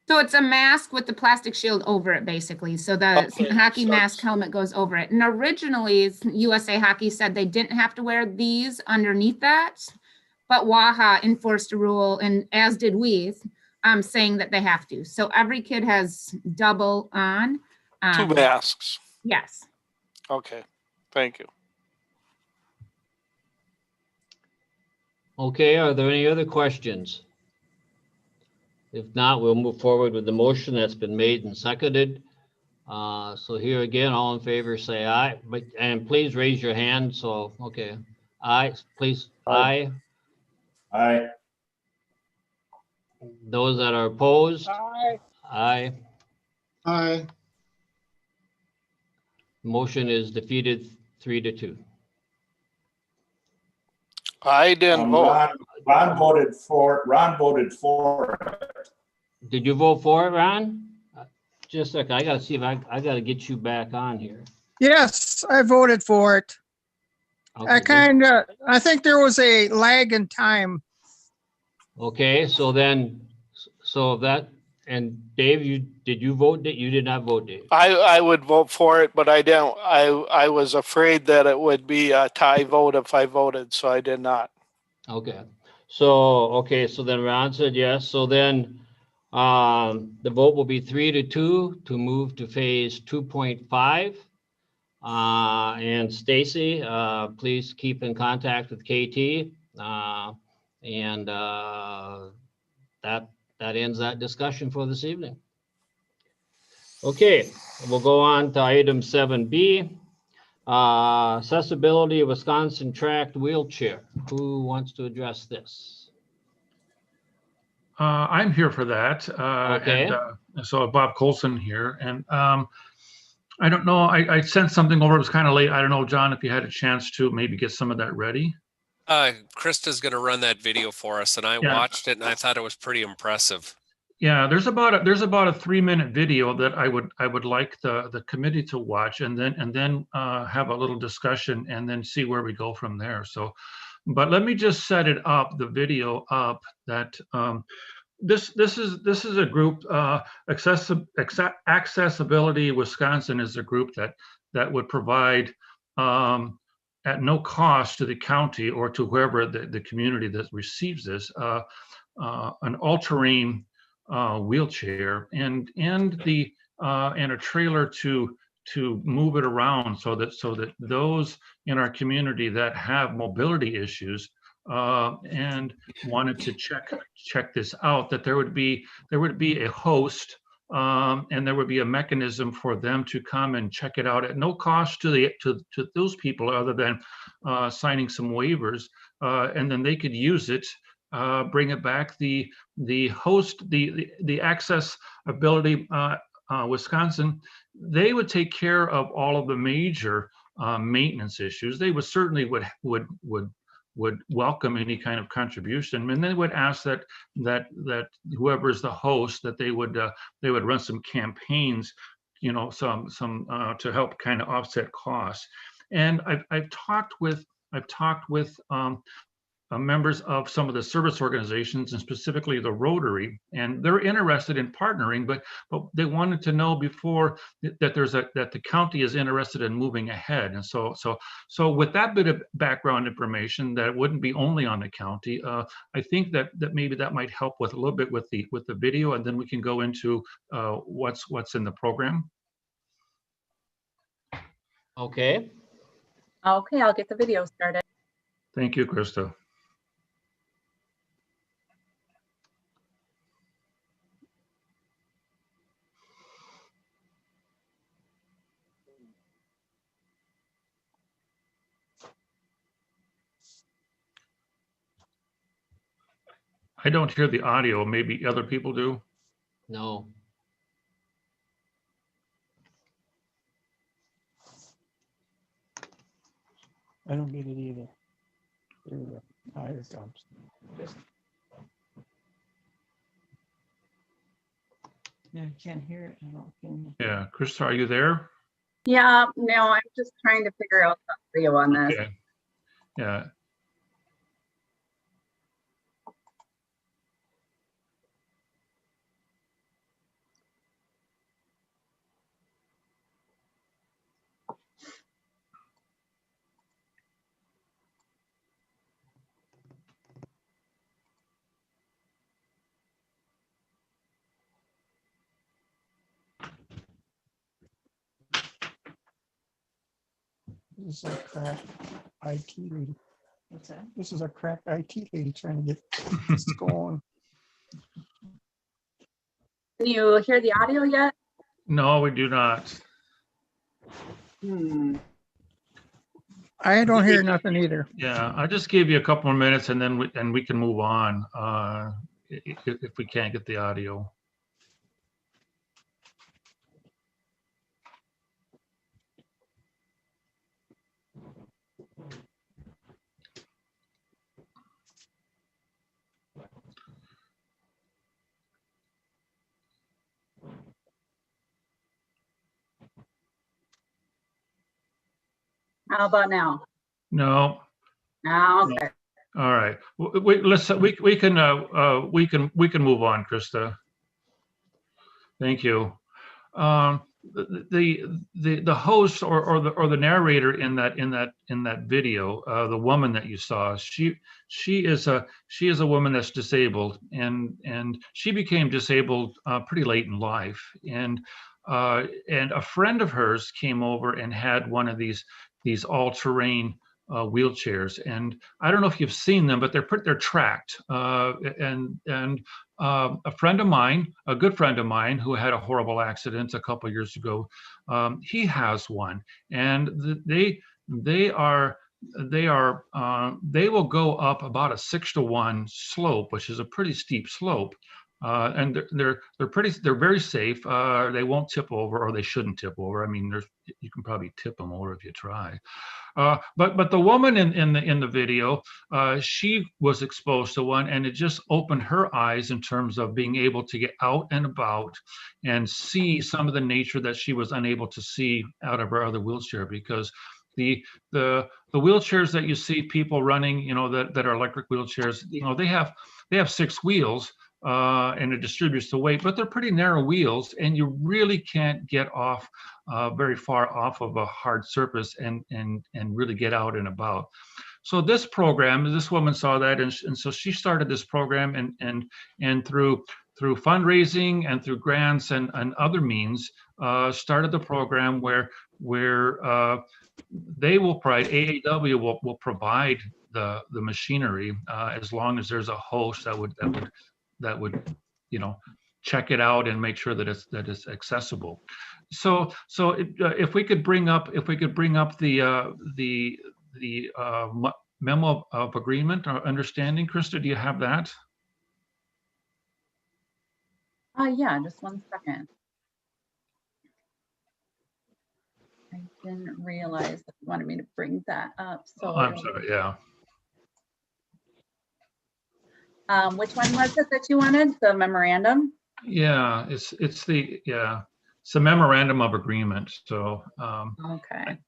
So it's a mask with the plastic shield over it, basically. So the Okay, hockey so mask it's- helmet goes over it. And originally, USA Hockey said they didn't have to wear these underneath that, but WAHA enforced a rule, and as did we, saying that they have to. So every kid has double on. Two masks. Yes. Okay, thank you. Okay, are there any other questions? If not, we'll move forward with the motion that's been made and seconded. So here again, all in favor, say aye, and please raise your hand. So, okay, aye, please, aye. Aye. Those that are opposed, Aye. aye. Aye. Motion is defeated 3-2. I didn't vote. Ron voted for it. Did you vote for it, Ron? just a second. I gotta see if I gotta get you back on here. Yes, I voted for it. Okay, I think there was a lag in time. okay, so then, so that, and Dave, did you vote? You did not vote, Dave. I would vote for it, but I don't, I was afraid that it would be a tie vote if I voted, so I did not. Okay, so then Ron said yes. So then the vote will be 3-2 to move to phase 2.5. And Stacy, please keep in contact with KT. And that ends that discussion for this evening. Okay, we'll go on to item 7B. Accessibility of Wisconsin tracked wheelchair. Who wants to address this? I'm here for that. Okay. And so Bob Colson here. And I don't know, I sent something over. It was kind of late. I don't know, John, if you had a chance to maybe get some of that ready. Krista's going to run that video for us, and I watched it, and I thought it was pretty impressive. Yeah, there's about a 3-minute video that I would like the committee to watch, and then have a little discussion, and then see where we go from there. So, but let me just set it up, the video up, that this is a group, Accessibility Wisconsin is a group that would provide at no cost to the county or to whoever the community that receives this an all-terrain wheelchair and a trailer to move it around so that those in our community that have mobility issues and wanted to check this out, that there would be a host and there would be a mechanism for them to come and check it out at no cost to those people other than signing some waivers, and then they could use it, bring it back. The host, the Accessibility Wisconsin, they would take care of all of the major maintenance issues. They would certainly would welcome any kind of contribution, and they would ask that whoever is the host, that they would run some campaigns, some to help kind of offset costs. And I've talked with members of some of the service organizations, and specifically the Rotary, and they're interested in partnering, but they wanted to know before that that the county is interested in moving ahead. And so with that bit of background information, that it wouldn't be only on the county, I think that maybe that might help with a little bit with the video, and then we can go into what's in the program. Okay. Okay, I'll get the video started. Thank you, Krista. I don't hear the audio. Maybe other people do. No. I don't get it either. There we go. Here it comes. Yeah, I can't hear it. I don't think. Yeah, Krista, are you there? Yeah, no, I'm just trying to figure out the video on this. Okay. Yeah. This is a crack IT lady. What's that? This is a crack IT lady trying to get this going. Can you hear the audio yet? No, we do not. I don't hear nothing either. Yeah, I just gave you a couple more minutes, and then we can move on if we can't get the audio. How about now? No. Okay. All right. We can move on, Krista. Thank you. The host or the narrator in that video, the woman that you saw, she is a woman that's disabled, and she became disabled pretty late in life, and a friend of hers came over and had one of these all-terrain wheelchairs, and I don't know if you've seen them, but they're tracked, and a friend of mine, a good friend of mine, who had a horrible accident a couple years ago, he has one, and they will go up about a 6-to-1 slope, which is a pretty steep slope, and they're very safe. They won't tip over, or they shouldn't tip over. I mean, you can probably tip them over if you try. But the woman in the video, she was exposed to one, and it just opened her eyes in terms of being able to get out and about and see some of the nature that she was unable to see out of her other wheelchair, because the wheelchairs that you see people running, you know, that are electric wheelchairs, you know, they have 6 wheels. And it distributes the weight, but they're pretty narrow wheels, and you really can't get off very far off of a hard surface and really get out and about. So this program, this woman saw that, and so she started this program, and through fundraising and through grants and other means, started the program where they will provide, AAW will provide the machinery, as long as there's a host that would, you know, check it out and make sure that it's accessible. So if we could bring up the memo of agreement or understanding, Krista, do you have that? Yeah, just one second. I didn't realize that you wanted me to bring that up. So I'm sorry, yeah. Which one was it that you wanted? The memorandum? Yeah, it's a memorandum of agreement. So Okay.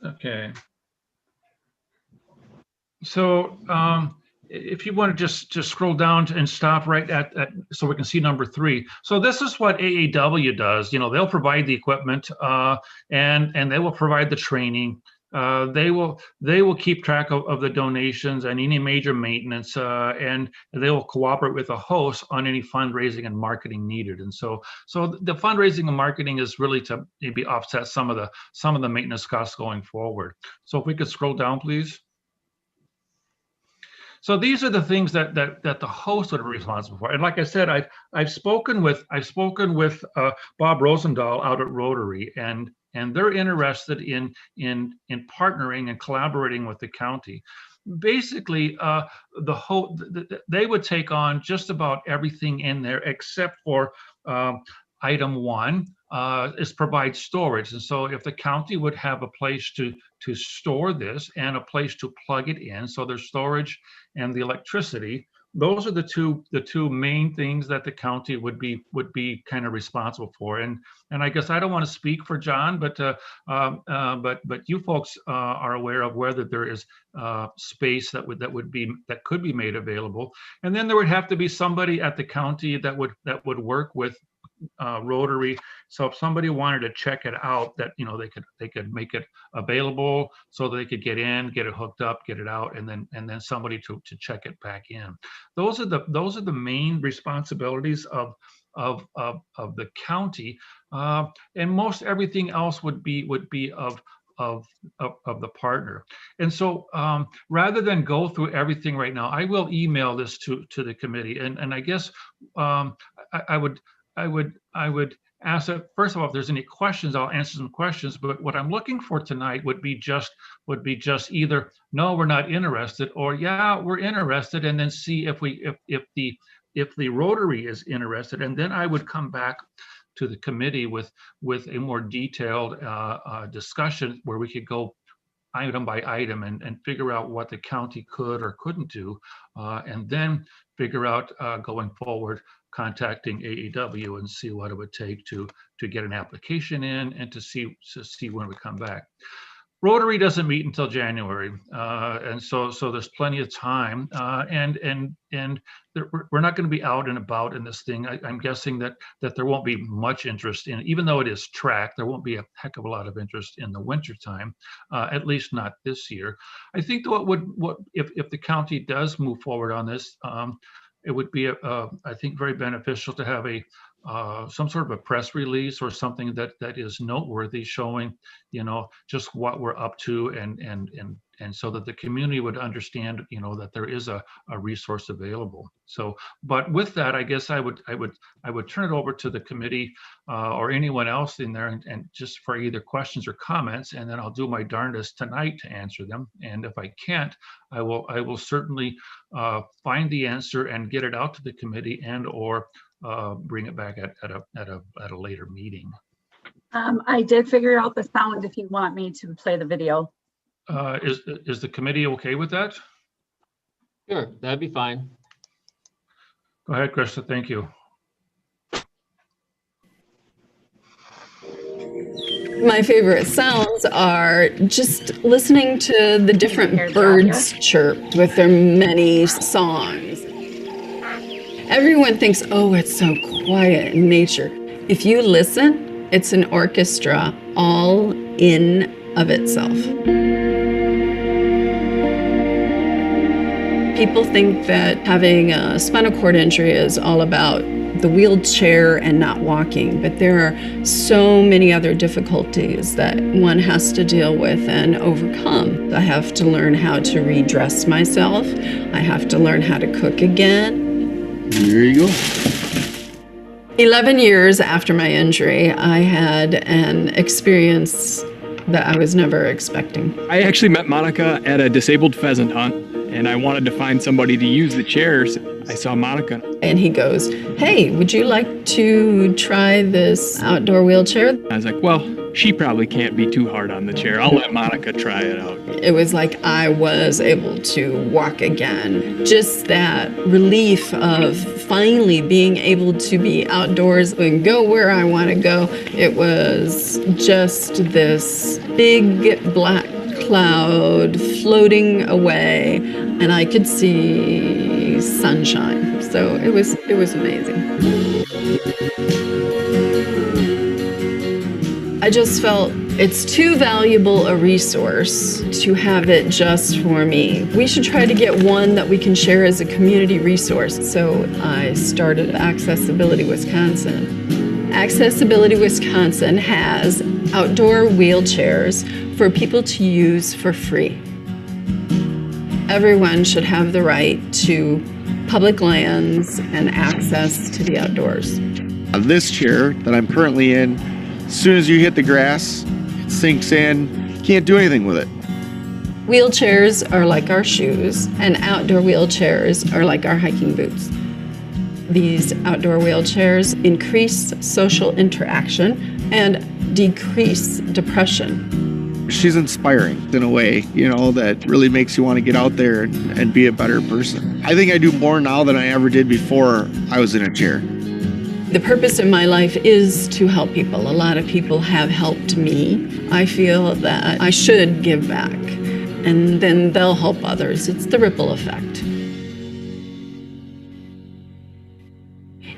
Okay. So if you want to just scroll down and stop right at so we can see number 3. So this is what AAW does. You know, they'll provide the equipment, and they will provide the training. They will keep track of the donations and any major maintenance, and they will cooperate with the host on any fundraising and marketing needed. And so the fundraising and marketing is really to maybe offset some of the maintenance costs going forward. So if we could scroll down, please. So these are the things that the host would be responsible for. And like I said, I've spoken with Bob Rosendahl out at Rotary, and they're interested in partnering and collaborating with the county. Basically, they would take on just about everything in there except for item 1 is provide storage. And so if the county would have a place to store this and a place to plug it in, so there's storage and the electricity, those are the two main things that the county would be kind of responsible for. And I guess I don't want to speak for John, but you folks are aware of whether there is space that could be made available. And then there would have to be somebody at the county that would work with Rotary. So if somebody wanted to check it out, that, you know, they could make it available so they could get in, get it hooked up, get it out, and then somebody to check it back in. Those are the main responsibilities of the county, and most everything else would be of the partner. And so rather than go through everything right now, I will email this to the committee, and I guess I would ask that, first of all, if there's any questions, I'll answer some questions. But what I'm looking for tonight would be just either no, we're not interested, or yeah, we're interested, and then see if the Rotary is interested, and then I would come back to the committee with a more detailed discussion where we could go item by item and figure out what the county could or couldn't do, and then figure out going forward contacting AEW and see what it would take to get an application in and to see when we come back. Rotary doesn't meet until January, and so there's plenty of time, and we're not going to be out and about in this thing. I'm guessing that there won't be much interest in it, even though it is tracked. There won't be a heck of a lot of interest in the winter time, at least not this year. I think what if the county does move forward on this, it would be I think very beneficial to have some sort of a press release or something that is noteworthy, showing just what we're up to, and so that the community would understand that there is a resource available. So, but with that, I guess I would turn it over to the committee or anyone else in there, and just for either questions or comments, and then I'll do my darndest tonight to answer them. And if I can't, I will certainly find the answer and get it out to the committee, and or bring it back at a later meeting. I did figure out the sound if you want me to play the video. Is the committee okay with that? Sure, that'd be fine. Go ahead, Krista. Thank you. My favorite sounds are just listening to the different birds chirp with their many songs. Everyone thinks, oh, it's so quiet in nature. If you listen, it's an orchestra all in of itself. People think that having a spinal cord injury is all about the wheelchair and not walking, but there are so many other difficulties that one has to deal with and overcome. I have to learn how to redress myself. I have to learn how to cook again. There you go. 11 years after my injury, I had an experience that I was never expecting. I actually met Monica at a disabled pheasant hunt, and I wanted to find somebody to use the chairs. I saw Monica. And he goes, hey, would you like to try this outdoor wheelchair? I was like, well, she probably can't be too hard on the chair. I'll let Monica try it out. It was like I was able to walk again. Just that relief of finally being able to be outdoors and go where I want to go. It was just this big black cloud floating away, and I could see sunshine. So it was amazing. I just felt it's too valuable a resource to have it just for me. We should try to get one that we can share as a community resource. So I started Accessibility Wisconsin. Accessibility Wisconsin has outdoor wheelchairs for people to use for free. Everyone should have the right to public lands and access to the outdoors. This chair that I'm currently in, as soon as you hit the grass, it sinks in. You can't do anything with it. Wheelchairs are like our shoes, and outdoor wheelchairs are like our hiking boots. These outdoor wheelchairs increase social interaction and decrease depression. She's inspiring in a way, that really makes you want to get out there and be a better person. I think I do more now than I ever did before I was in a chair. The purpose of my life is to help people. A lot of people have helped me. I feel that I should give back, and then they'll help others. It's the ripple effect.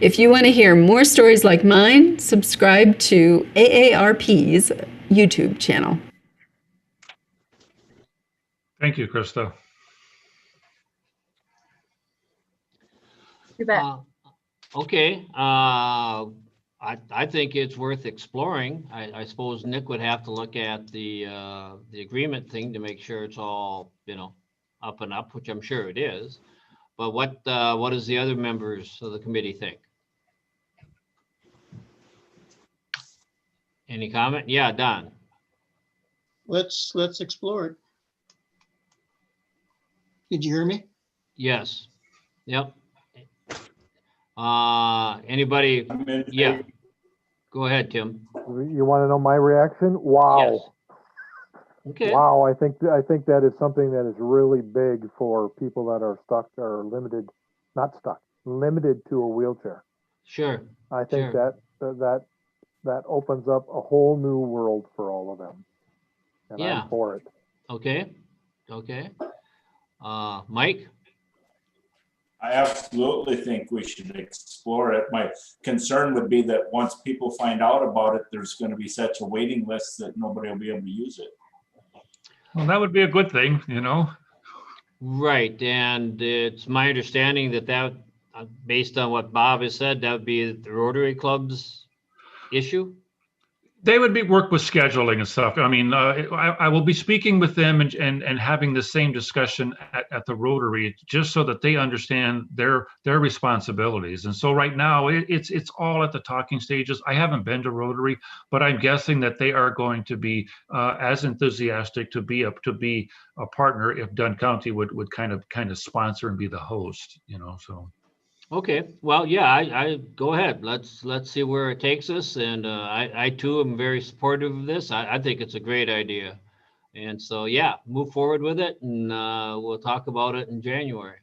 If you want to hear more stories like mine, subscribe to AARP's YouTube channel. Thank you, Krista. You bet. Okay, I think it's worth exploring. I suppose Nick would have to look at the agreement thing to make sure it's all, up and up, which I'm sure it is. But what does the other members of the committee think? Any comment? Yeah, Don. Let's explore it. Did you hear me? Yes. Yep. Anybody? Yeah. Go ahead, Tim. You want to know my reaction? Wow. Yes. Okay. Wow, I think that is something that is really big for people that are stuck or limited, not stuck, limited to a wheelchair. Sure. I think Sure. that opens up a whole new world for all of them. And Yeah. I'm for it. Okay. Okay. Mike? I absolutely think we should explore it. My concern would be that once people find out about it, there's going to be such a waiting list that nobody will be able to use it. Well, that would be a good thing, you know. Right, and it's my understanding that based on what Bob has said, that would be the Rotary Club's issue? They would work with scheduling and stuff. I mean, I will be speaking with them and having the same discussion at the Rotary, just so that they understand their responsibilities. And so right now, it's all at the talking stages. I haven't been to Rotary, but I'm guessing that they are going to be as enthusiastic to be a partner if Dunn County would kind of sponsor and be the host, you know. So. Okay, well, yeah, I go ahead. Let's see where it takes us. And I too am very supportive of this. I think it's a great idea. And so, yeah, move forward with it, and we'll talk about it in January.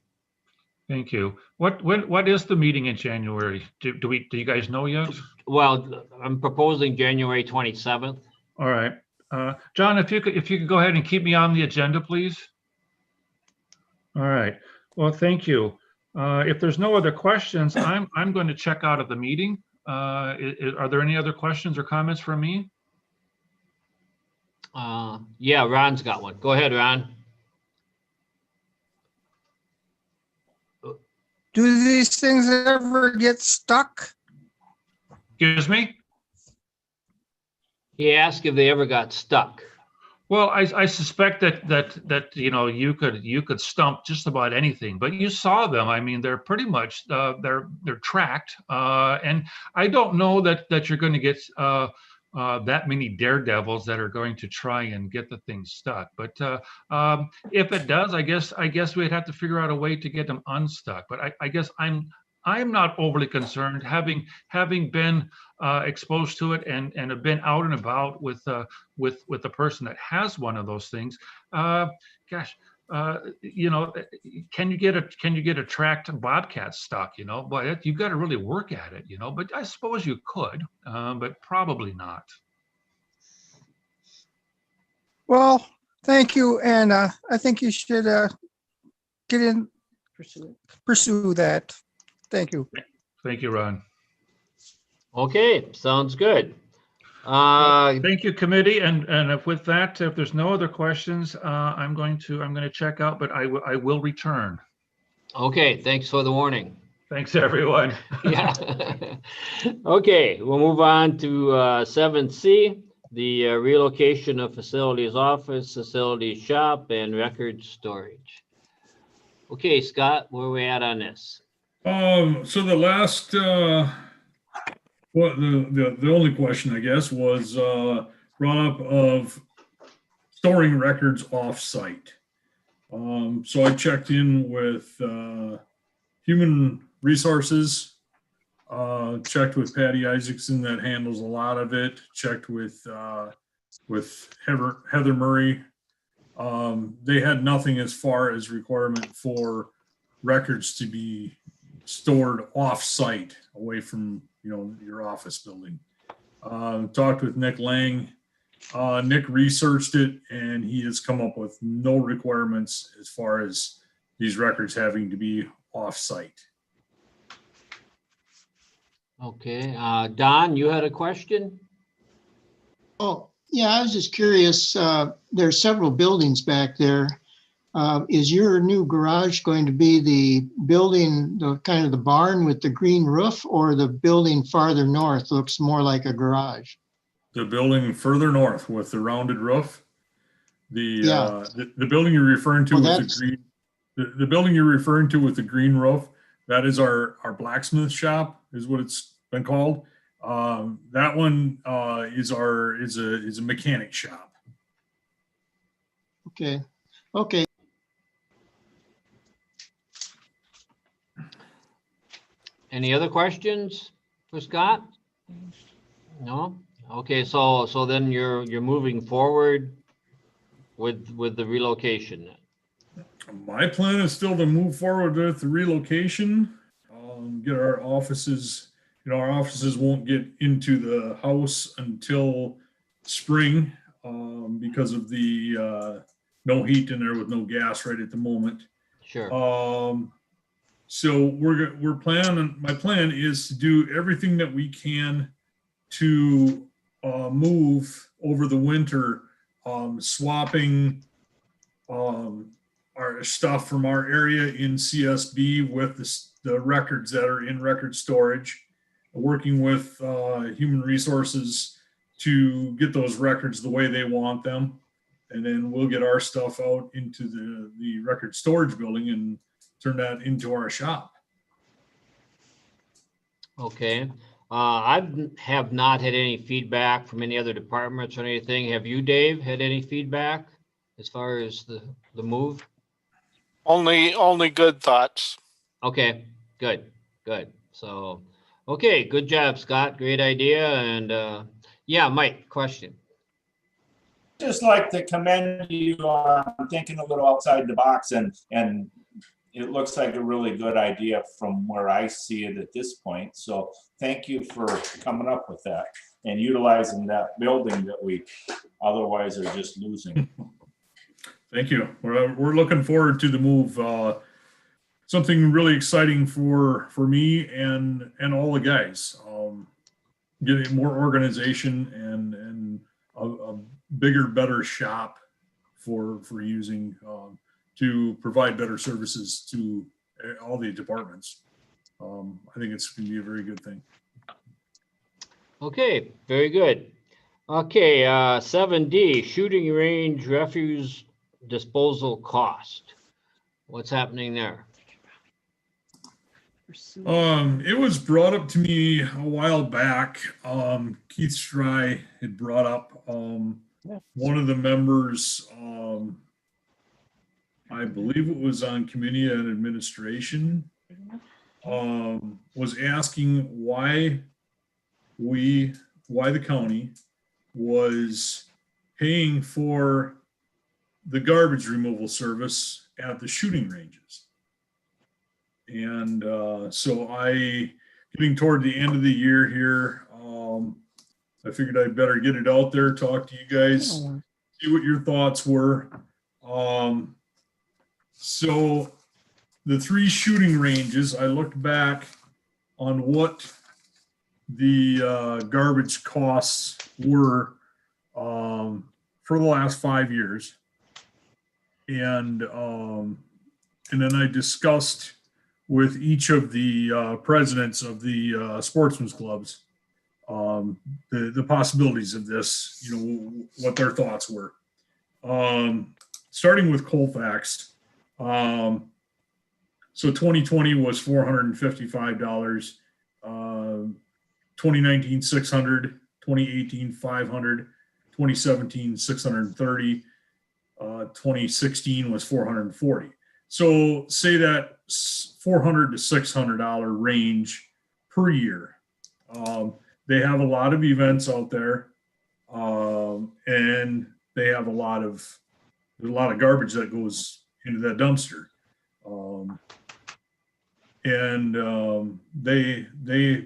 Thank you. What is the meeting in January? Do you guys know yet? Well, I'm proposing January 27th. All right. John, if you could go ahead and keep me on the agenda, please. All right. Well, thank you. If there's no other questions, I'm going to check out of the meeting. Are there any other questions or comments from me? Yeah, Ron's got one. Go ahead, Ron. Do these things ever get stuck? Excuse me? He asked if they ever got stuck. Well, I suspect that you know, you could stump just about anything, but you saw them. I mean, they're pretty much they're tracked, and I don't know that you're going to get that many daredevils that are going to try and get the thing stuck. But if it does, I guess we'd have to figure out a way to get them unstuck. But I guess I'm not overly concerned, having been exposed to it and have been out and about with the person that has one of those things. You know, can you get a tracked bobcat stuck? You know, but you've got to really work at it. You know, but I suppose you could, but probably not. Well, thank you, and I think you should pursue that. Thank you. Thank you, Ron. Okay, sounds good. Thank you, committee. And with that, if there's no other questions, I'm going to check out, but I will return. Okay, thanks for the warning. Thanks, everyone. Yeah. Okay, we'll move on to 7C, the relocation of facilities office, facilities shop, and record storage. Okay, Scott, where are we at on this? So the last, well, the only question, I guess, was brought up of storing records off-site. So I checked in with Human Resources, checked with Patty Isaacson that handles a lot of it, checked with Heather Murray. They had nothing as far as requirement for records to be stored off-site away from, you know, your office building. Talked with Nick Lang. Nick researched it and he has come up with no requirements as far as these records having to be off-site. Okay, Don, you had a question? Oh, yeah, I was just curious. There's several buildings back there. Is your new garage going to be the building, the kind of the barn with the green roof, or the building farther north looks more like a garage? The building further north with the rounded roof. The building you're referring to with the green, the building you're referring to with the green roof, that is our blacksmith shop, is what it's been called. That one is a mechanic shop. Okay. Okay. Any other questions for Scott? No? Okay, so then you're moving forward with the relocation. My plan is still to move forward with the relocation, get our offices our offices won't get into the house until spring because of the no heat in there with no gas right at the moment. Sure. So we're planning. My plan is to do everything that we can to move over the winter, swapping our stuff from our area in CSB with the records that are in record storage, working with human resources to get those records the way they want them. And then we'll get our stuff out into the record storage building and turn that into our shop. Okay. I have not had any feedback from any other departments or anything. Have you, Dave, had any feedback as far as the move? Only good thoughts. Okay, good. So, okay, good job, Scott. Great idea. And yeah, Mike, question. Just like to commend you on thinking a little outside the box, and it looks like a really good idea from where I see it at this point. So thank you for coming up with that and utilizing that building that we otherwise are just losing. Thank you. We're looking forward to the move. Something really exciting for me and all the guys. Getting more organization and a bigger, better shop for using to provide better services to all the departments. I think it's going to be a very good thing. Okay, very good. Okay, 7D, shooting range refuse disposal cost. What's happening there? It was brought up to me a while back. Keith Stry had brought up one of the members, I believe it was on committee and administration, was asking why the county was paying for the garbage removal service at the shooting ranges. And so getting toward the end of the year here, I figured I'd better get it out there, talk to you guys, see what your thoughts were. So the 3 shooting ranges, I looked back on what the garbage costs were for the last 5 years. And then I discussed with each of the presidents of the sportsmen's clubs the possibilities of this, what their thoughts were. Starting with Colfax, so 2020 was $455, 2019 $600, 2018 $500, 2017 $630, 2016 was $440. So say that $400 to $600 range per year. They have a lot of events out there, and they have there's a lot of garbage that goes into that dumpster. They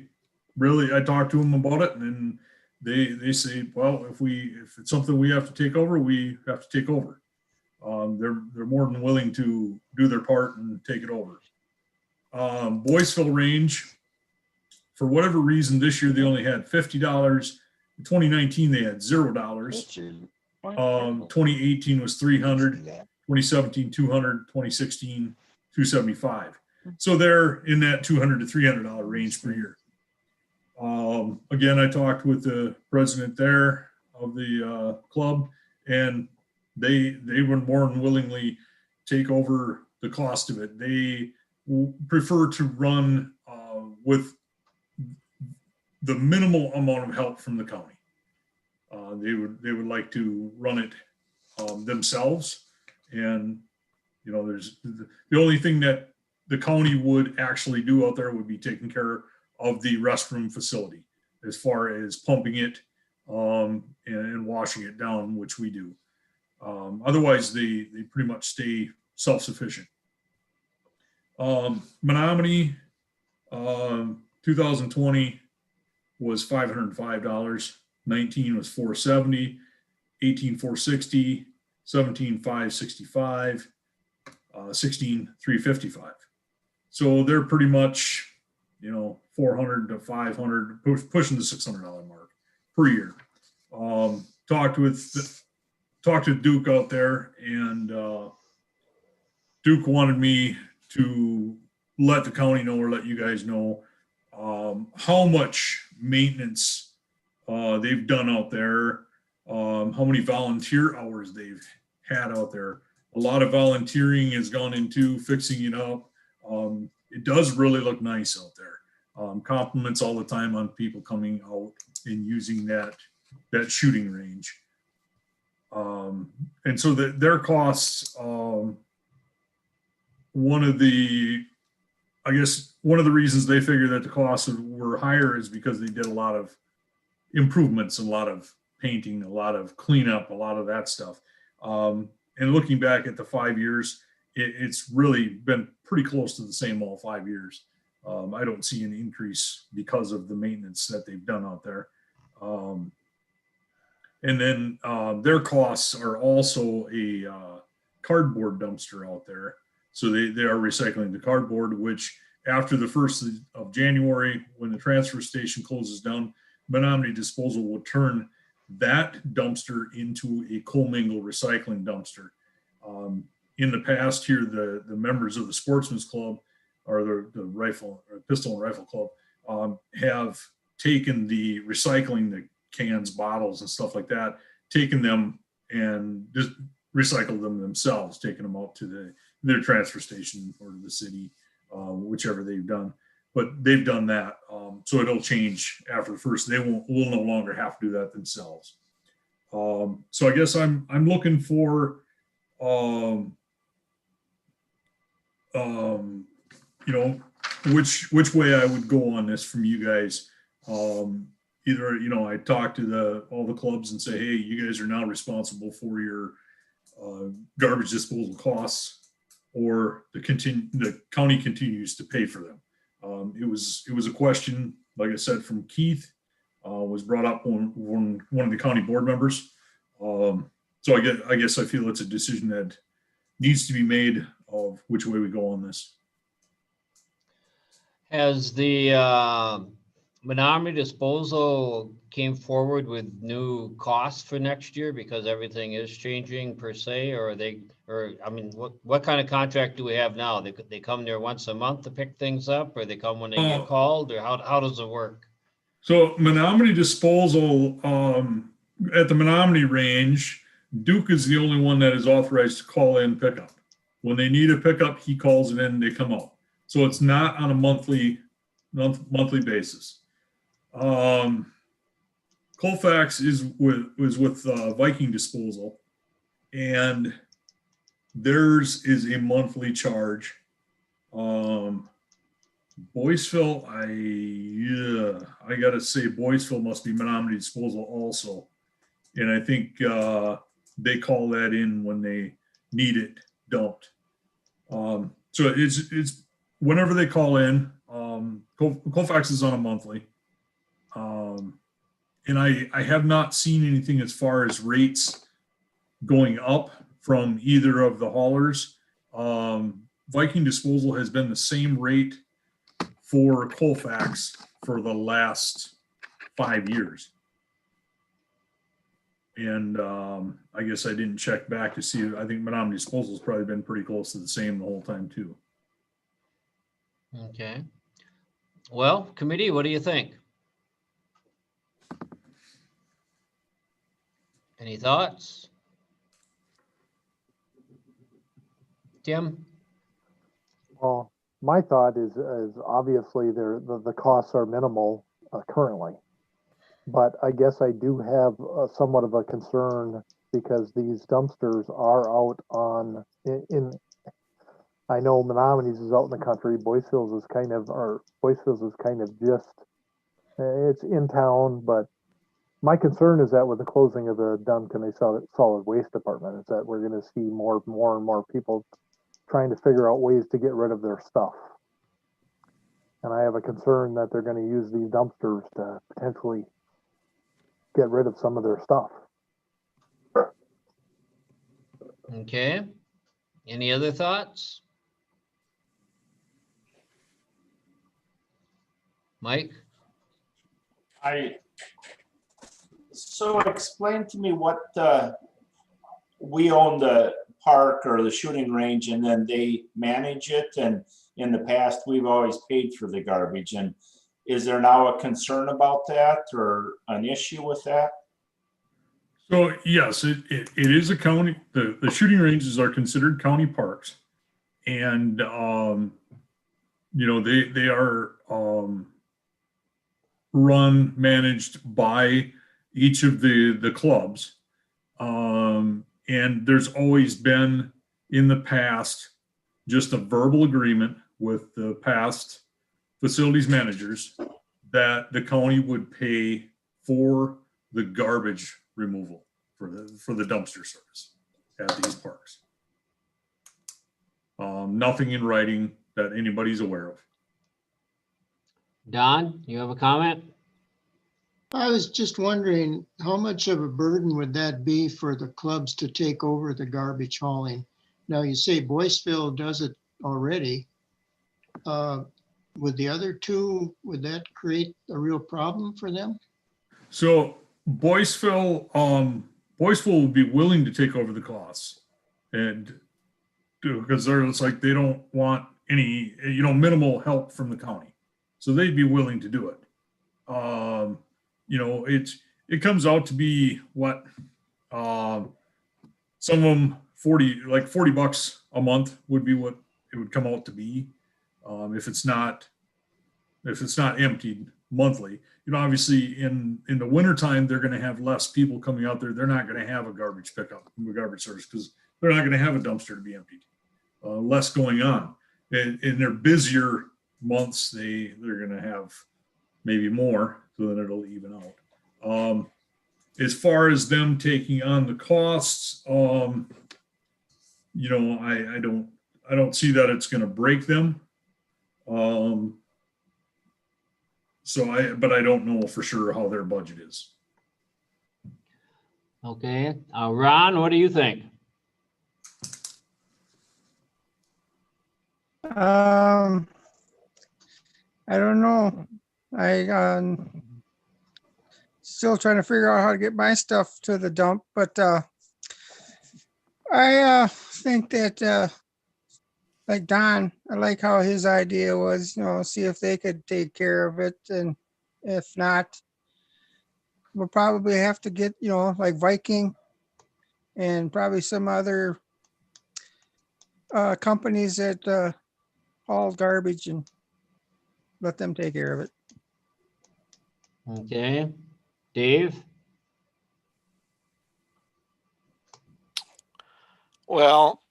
really, I talked to them about it, and they say, well, if it's something we have to take over, we have to take over. They're more than willing to do their part and take it over. Boyceville Range, for whatever reason, this year they only had $50. In 2019, they had $0. 2018 was $300, 2017 $200, 2016 $275. So they're in that $200 to $300 range per year. Again, I talked with the president there of the club, and they would more than willingly take over the cost of it. They prefer to run with the minimal amount of help from the county. They would like to run it themselves, and there's the only thing that the county would actually do out there would be taking care of the restroom facility as far as pumping it and washing it down, which we do. Otherwise, they pretty much stay self-sufficient. Menominee, 2020, was $505, 19 was $470, 18 $460, 17 $565, 16 $355. So they're pretty much, you know, 400 to 500, pushing the $600 mark per year. Talked to Duke out there, and Duke wanted me to let the county know, or let you guys know, how much maintenance they've done out there, how many volunteer hours they've had out there. A lot of volunteering has gone into fixing it up. It does really look nice out there. Compliments all the time on people coming out and using that shooting range. And so their costs, one of the reasons they figure that the costs were higher is because they did a lot of improvements, a lot of painting, a lot of cleanup, a lot of that stuff. And looking back at the 5 years, it's really been pretty close to the same all 5 years. I don't see an increase because of the maintenance that they've done out there. And then their costs are also a cardboard dumpster out there. So they are recycling the cardboard, which after the 1st of January, when the transfer station closes down, Menominee Disposal will turn that dumpster into a commingled recycling dumpster. In the past here, the members of the Sportsman's Club, or the rifle or pistol and rifle club, have taken the recycling, the cans, bottles, and stuff like that, taken them and just recycled them themselves, taking them out to their transfer station or to the city, whichever they've done. But they've done that, so it'll change after the 1st. Will no longer have to do that themselves. So I guess I'm looking for, you know, which way I would go on this from you guys. Either, you know, I talk to all the clubs and say, hey, you guys are now responsible for your garbage disposal costs, or the county continues to pay for them. It was a question, like I said, from Keith, was brought up on one of the county board members. So I guess I feel it's a decision that needs to be made of which way we go on this. Has the Menominee Disposal came forward with new costs for next year because everything is changing per se, or I mean, what kind of contract do we have now? They come there once a month to pick things up, or they come when they get called, or how does it work? So Menominee Disposal, at the Menominee range, Duke is the only one that is authorized to call in pickup. When they need a pickup, he calls it in, they come out. So it's not on a monthly basis. Colfax is with Viking Disposal, and theirs is a monthly charge. Boyceville, I gotta say, Boyceville must be Menominee Disposal also, and I think they call that in when they need it dumped. So it's whenever they call in. Colfax is on a monthly, and I have not seen anything as far as rates going up from either of the haulers. Viking Disposal has been the same rate for Colfax for the last 5 years. And I guess I didn't check back to see. I think Menominee Disposal has probably been pretty close to the same the whole time too. Okay. Well, committee, what do you think? Any thoughts? Tim? Well, my thought is obviously the costs are minimal currently, but I guess I do have somewhat of a concern because these dumpsters are out in I know Menominee's is out in the country. Boyceville's is kind of just, it's in town, but my concern is that with the closing of the Duncan solid waste department, is that we're going to see more and more people trying to figure out ways to get rid of their stuff. And I have a concern that they're going to use these dumpsters to potentially get rid of some of their stuff. Okay. Any other thoughts? Mike? So explain to me what, we own the park or the shooting range and then they manage it. And in the past, we've always paid for the garbage. And is there now a concern about that or an issue with that? So yes, it is a county, the shooting ranges are considered county parks. And, you know, they are run, managed by each of the clubs. And there's always been in the past just a verbal agreement with the past facilities managers that the county would pay for the garbage removal for the dumpster service at these parks. Nothing in writing that anybody's aware of. Don, you have a comment? I was just wondering, how much of a burden would that be for the clubs to take over the garbage hauling? Now, you say Boyceville does it already. Would the other two, would that create a real problem for them? So Boyceville would be willing to take over the costs, and because it's like they don't want any, you know, minimal help from the county, so they'd be willing to do it. You know, it comes out to be what some of them $40 a month would be what it would come out to be if it's not emptied monthly. You know, obviously in the wintertime, they're going to have less people coming out there. They're not going to have a garbage pickup, a garbage service, because they're not going to have a dumpster to be emptied. Less going on. In their busier months, they're going to have maybe more, so then it'll even out. As far as them taking on the costs, you know, I don't see that it's going to break them. But I don't know for sure how their budget is. Okay, Ron, what do you think? I don't know. Still trying to figure out how to get my stuff to the dump, but I think that like Don, I like how his idea was, you know, see if they could take care of it, and if not, we'll probably have to get, you know, like Viking and probably some other companies that haul garbage and let them take care of it. Okay, Dave? Well,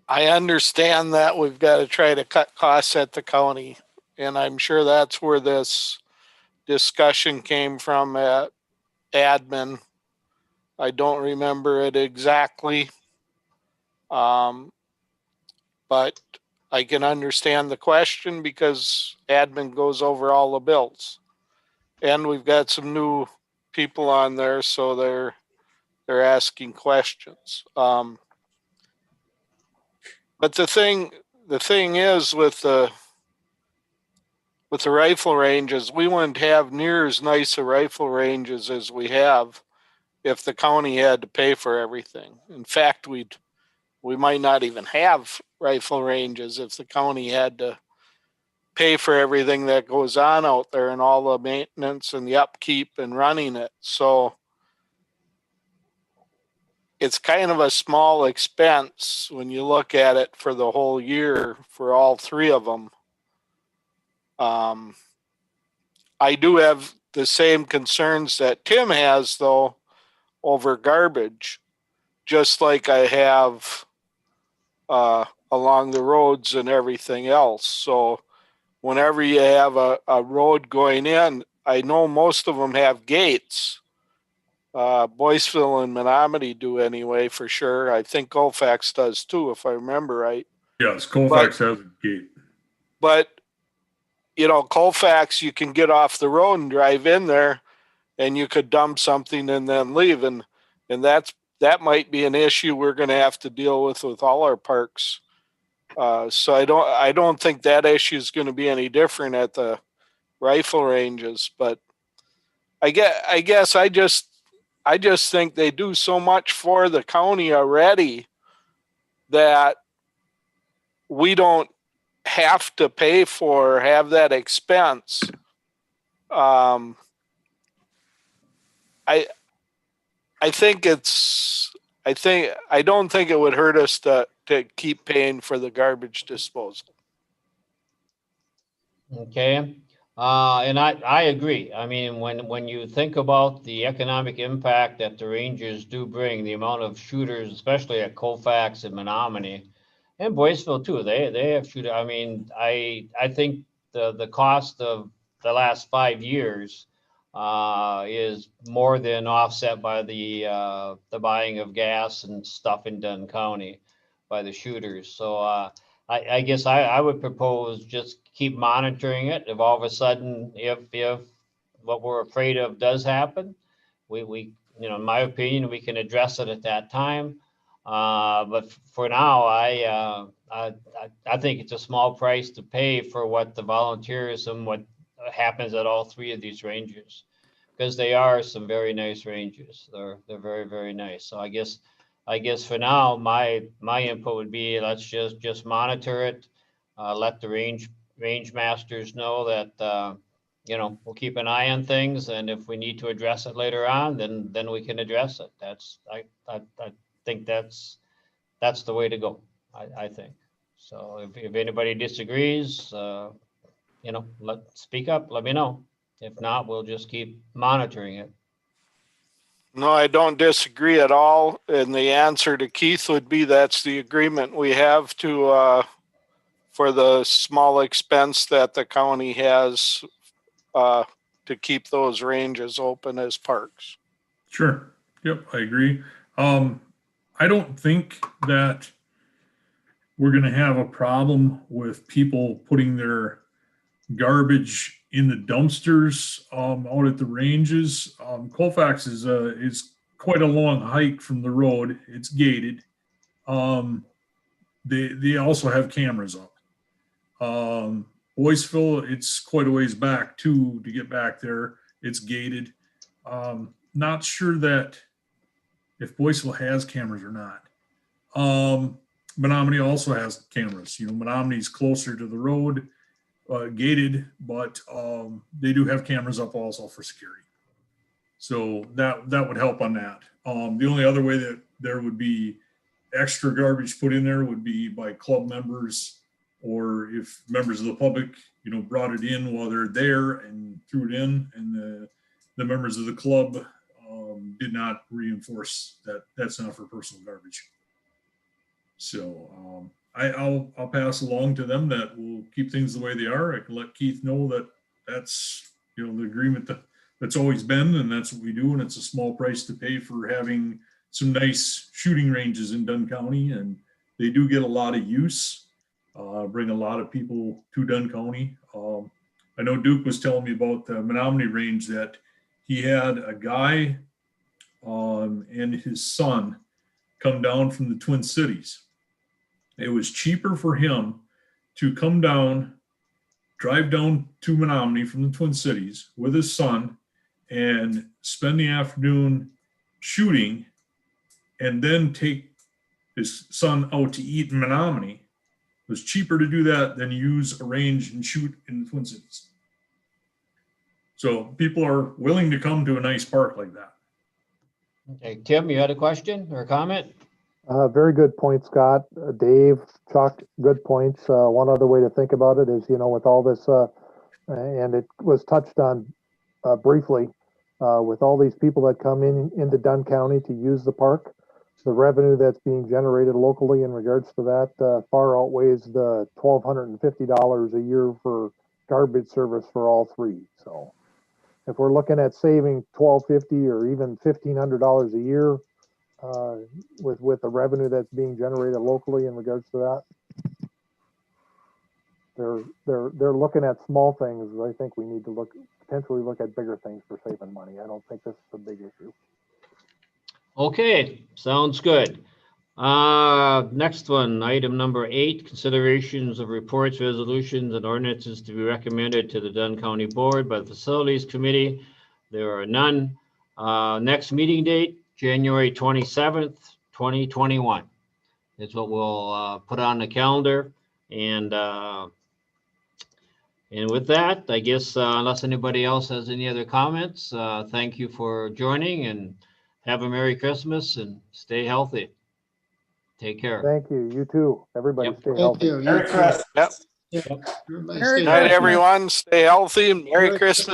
I understand that we've got to try to cut costs at the county, and I'm sure that's where this discussion came from at admin. I don't remember it exactly, but I can understand the question because admin goes over all the bills, and we've got some new people on there, so they're asking questions. But the thing is with the rifle ranges, we wouldn't have near as nice a rifle ranges as we have if the county had to pay for everything. In fact, we might not even have rifle ranges if the county had to pay for everything that goes on out there and all the maintenance and the upkeep and running it. So it's kind of a small expense when you look at it for the whole year for all three of them. I do have the same concerns that Tim has, though, over garbage, just like I have along the roads and everything else. So whenever you have a road going in, I know most of them have gates. Boyceville and Menominee do anyway, for sure. I think Colfax does too, if I remember right. Yes, Colfax has a gate. But, you know, Colfax, you can get off the road and drive in there and you could dump something and then leave. And that might be an issue we're going to have to deal with all our parks. So I don't think that issue is going to be any different at the rifle ranges, but I guess I just think they do so much for the county already that we don't have to pay for or have that expense. I don't think it would hurt us to keep paying for the garbage disposal. Okay, and I agree. I mean, when you think about the economic impact that the Rangers do bring, the amount of shooters, especially at Colfax and Menominee, and Boyceville too, they have shooters. I mean, I think the cost of the last 5 years is more than offset by the buying of gas and stuff in Dunn County by the shooters. So I guess I would propose just keep monitoring it. If all of a sudden, if what we're afraid of does happen, we in my opinion, we can address it at that time. But for now, I think it's a small price to pay for what the volunteers and what happens at all 3 of these ranges, because they are some very nice ranges. They're very, very nice. So I guess for now, my input would be let's just monitor it. Let the range masters know that we'll keep an eye on things, and if we need to address it later on, then we can address it. I think that's the way to go. I think so. If anybody disagrees, speak up. Let me know. If not, we'll just keep monitoring it. No, I don't disagree at all. And the answer to Keith would be that's the agreement we have to for the small expense that the county has to keep those ranges open as parks. Sure. Yep, I agree. I don't think that we're going to have a problem with people putting their garbage in the dumpsters out at the ranges. Colfax is quite a long hike from the road. It's gated. They also have cameras up. Boyceville, it's quite a ways back too to get back there. It's gated. Not sure that if Boyceville has cameras or not. Menominee also has cameras. Menominee's closer to the road, gated, but they do have cameras up also for security. So that would help on that. The only other way that there would be extra garbage put in there would be by club members, or if members of the public, brought it in while they're there and threw it in, and the members of the club did not reinforce that that's not for personal garbage. So I'll pass along to them that we'll keep things the way they are. I can let Keith know that that's the agreement that's always been, and that's what we do, and it's a small price to pay for having some nice shooting ranges in Dunn County, and they do get a lot of use, bring a lot of people to Dunn County. I know Duke was telling me about the Menominee range that he had a guy and his son come down from the Twin Cities. It was cheaper for him to come down, drive down to Menominee from the Twin Cities with his son and spend the afternoon shooting, and then take his son out to eat in Menominee. It was cheaper to do that than use a range and shoot in the Twin Cities. So people are willing to come to a nice park like that. Okay, Tim, you had a question or a comment? Very good point, Scott. Dave, Chuck, good points. One other way to think about it is, with all this, and it was touched on briefly, with all these people that come into Dunn County to use the park, the revenue that's being generated locally in regards to that far outweighs the $1,250 a year for garbage service for all 3. So if we're looking at saving $1,250 or even $1,500 a year with the revenue that's being generated locally in regards to that. they're looking at small things. I think we need to potentially look at bigger things for saving money. I don't think this is a big issue. Okay, sounds good. Next one, item number 8, considerations of reports, resolutions, and ordinances to be recommended to the Dunn County Board by the Facilities Committee. There are none. Next meeting date, January 27th, 2021. Is what we'll put on the calendar. And with that, I guess unless anybody else has any other comments, thank you for joining and have a Merry Christmas and stay healthy. Take care. Thank you. You too. Everybody Yep. stay Thank healthy. you. Merry You too. Christmas. Yep. Everybody Merry stay Good night, healthy. everyone. Stay healthy. Merry Merry Christmas.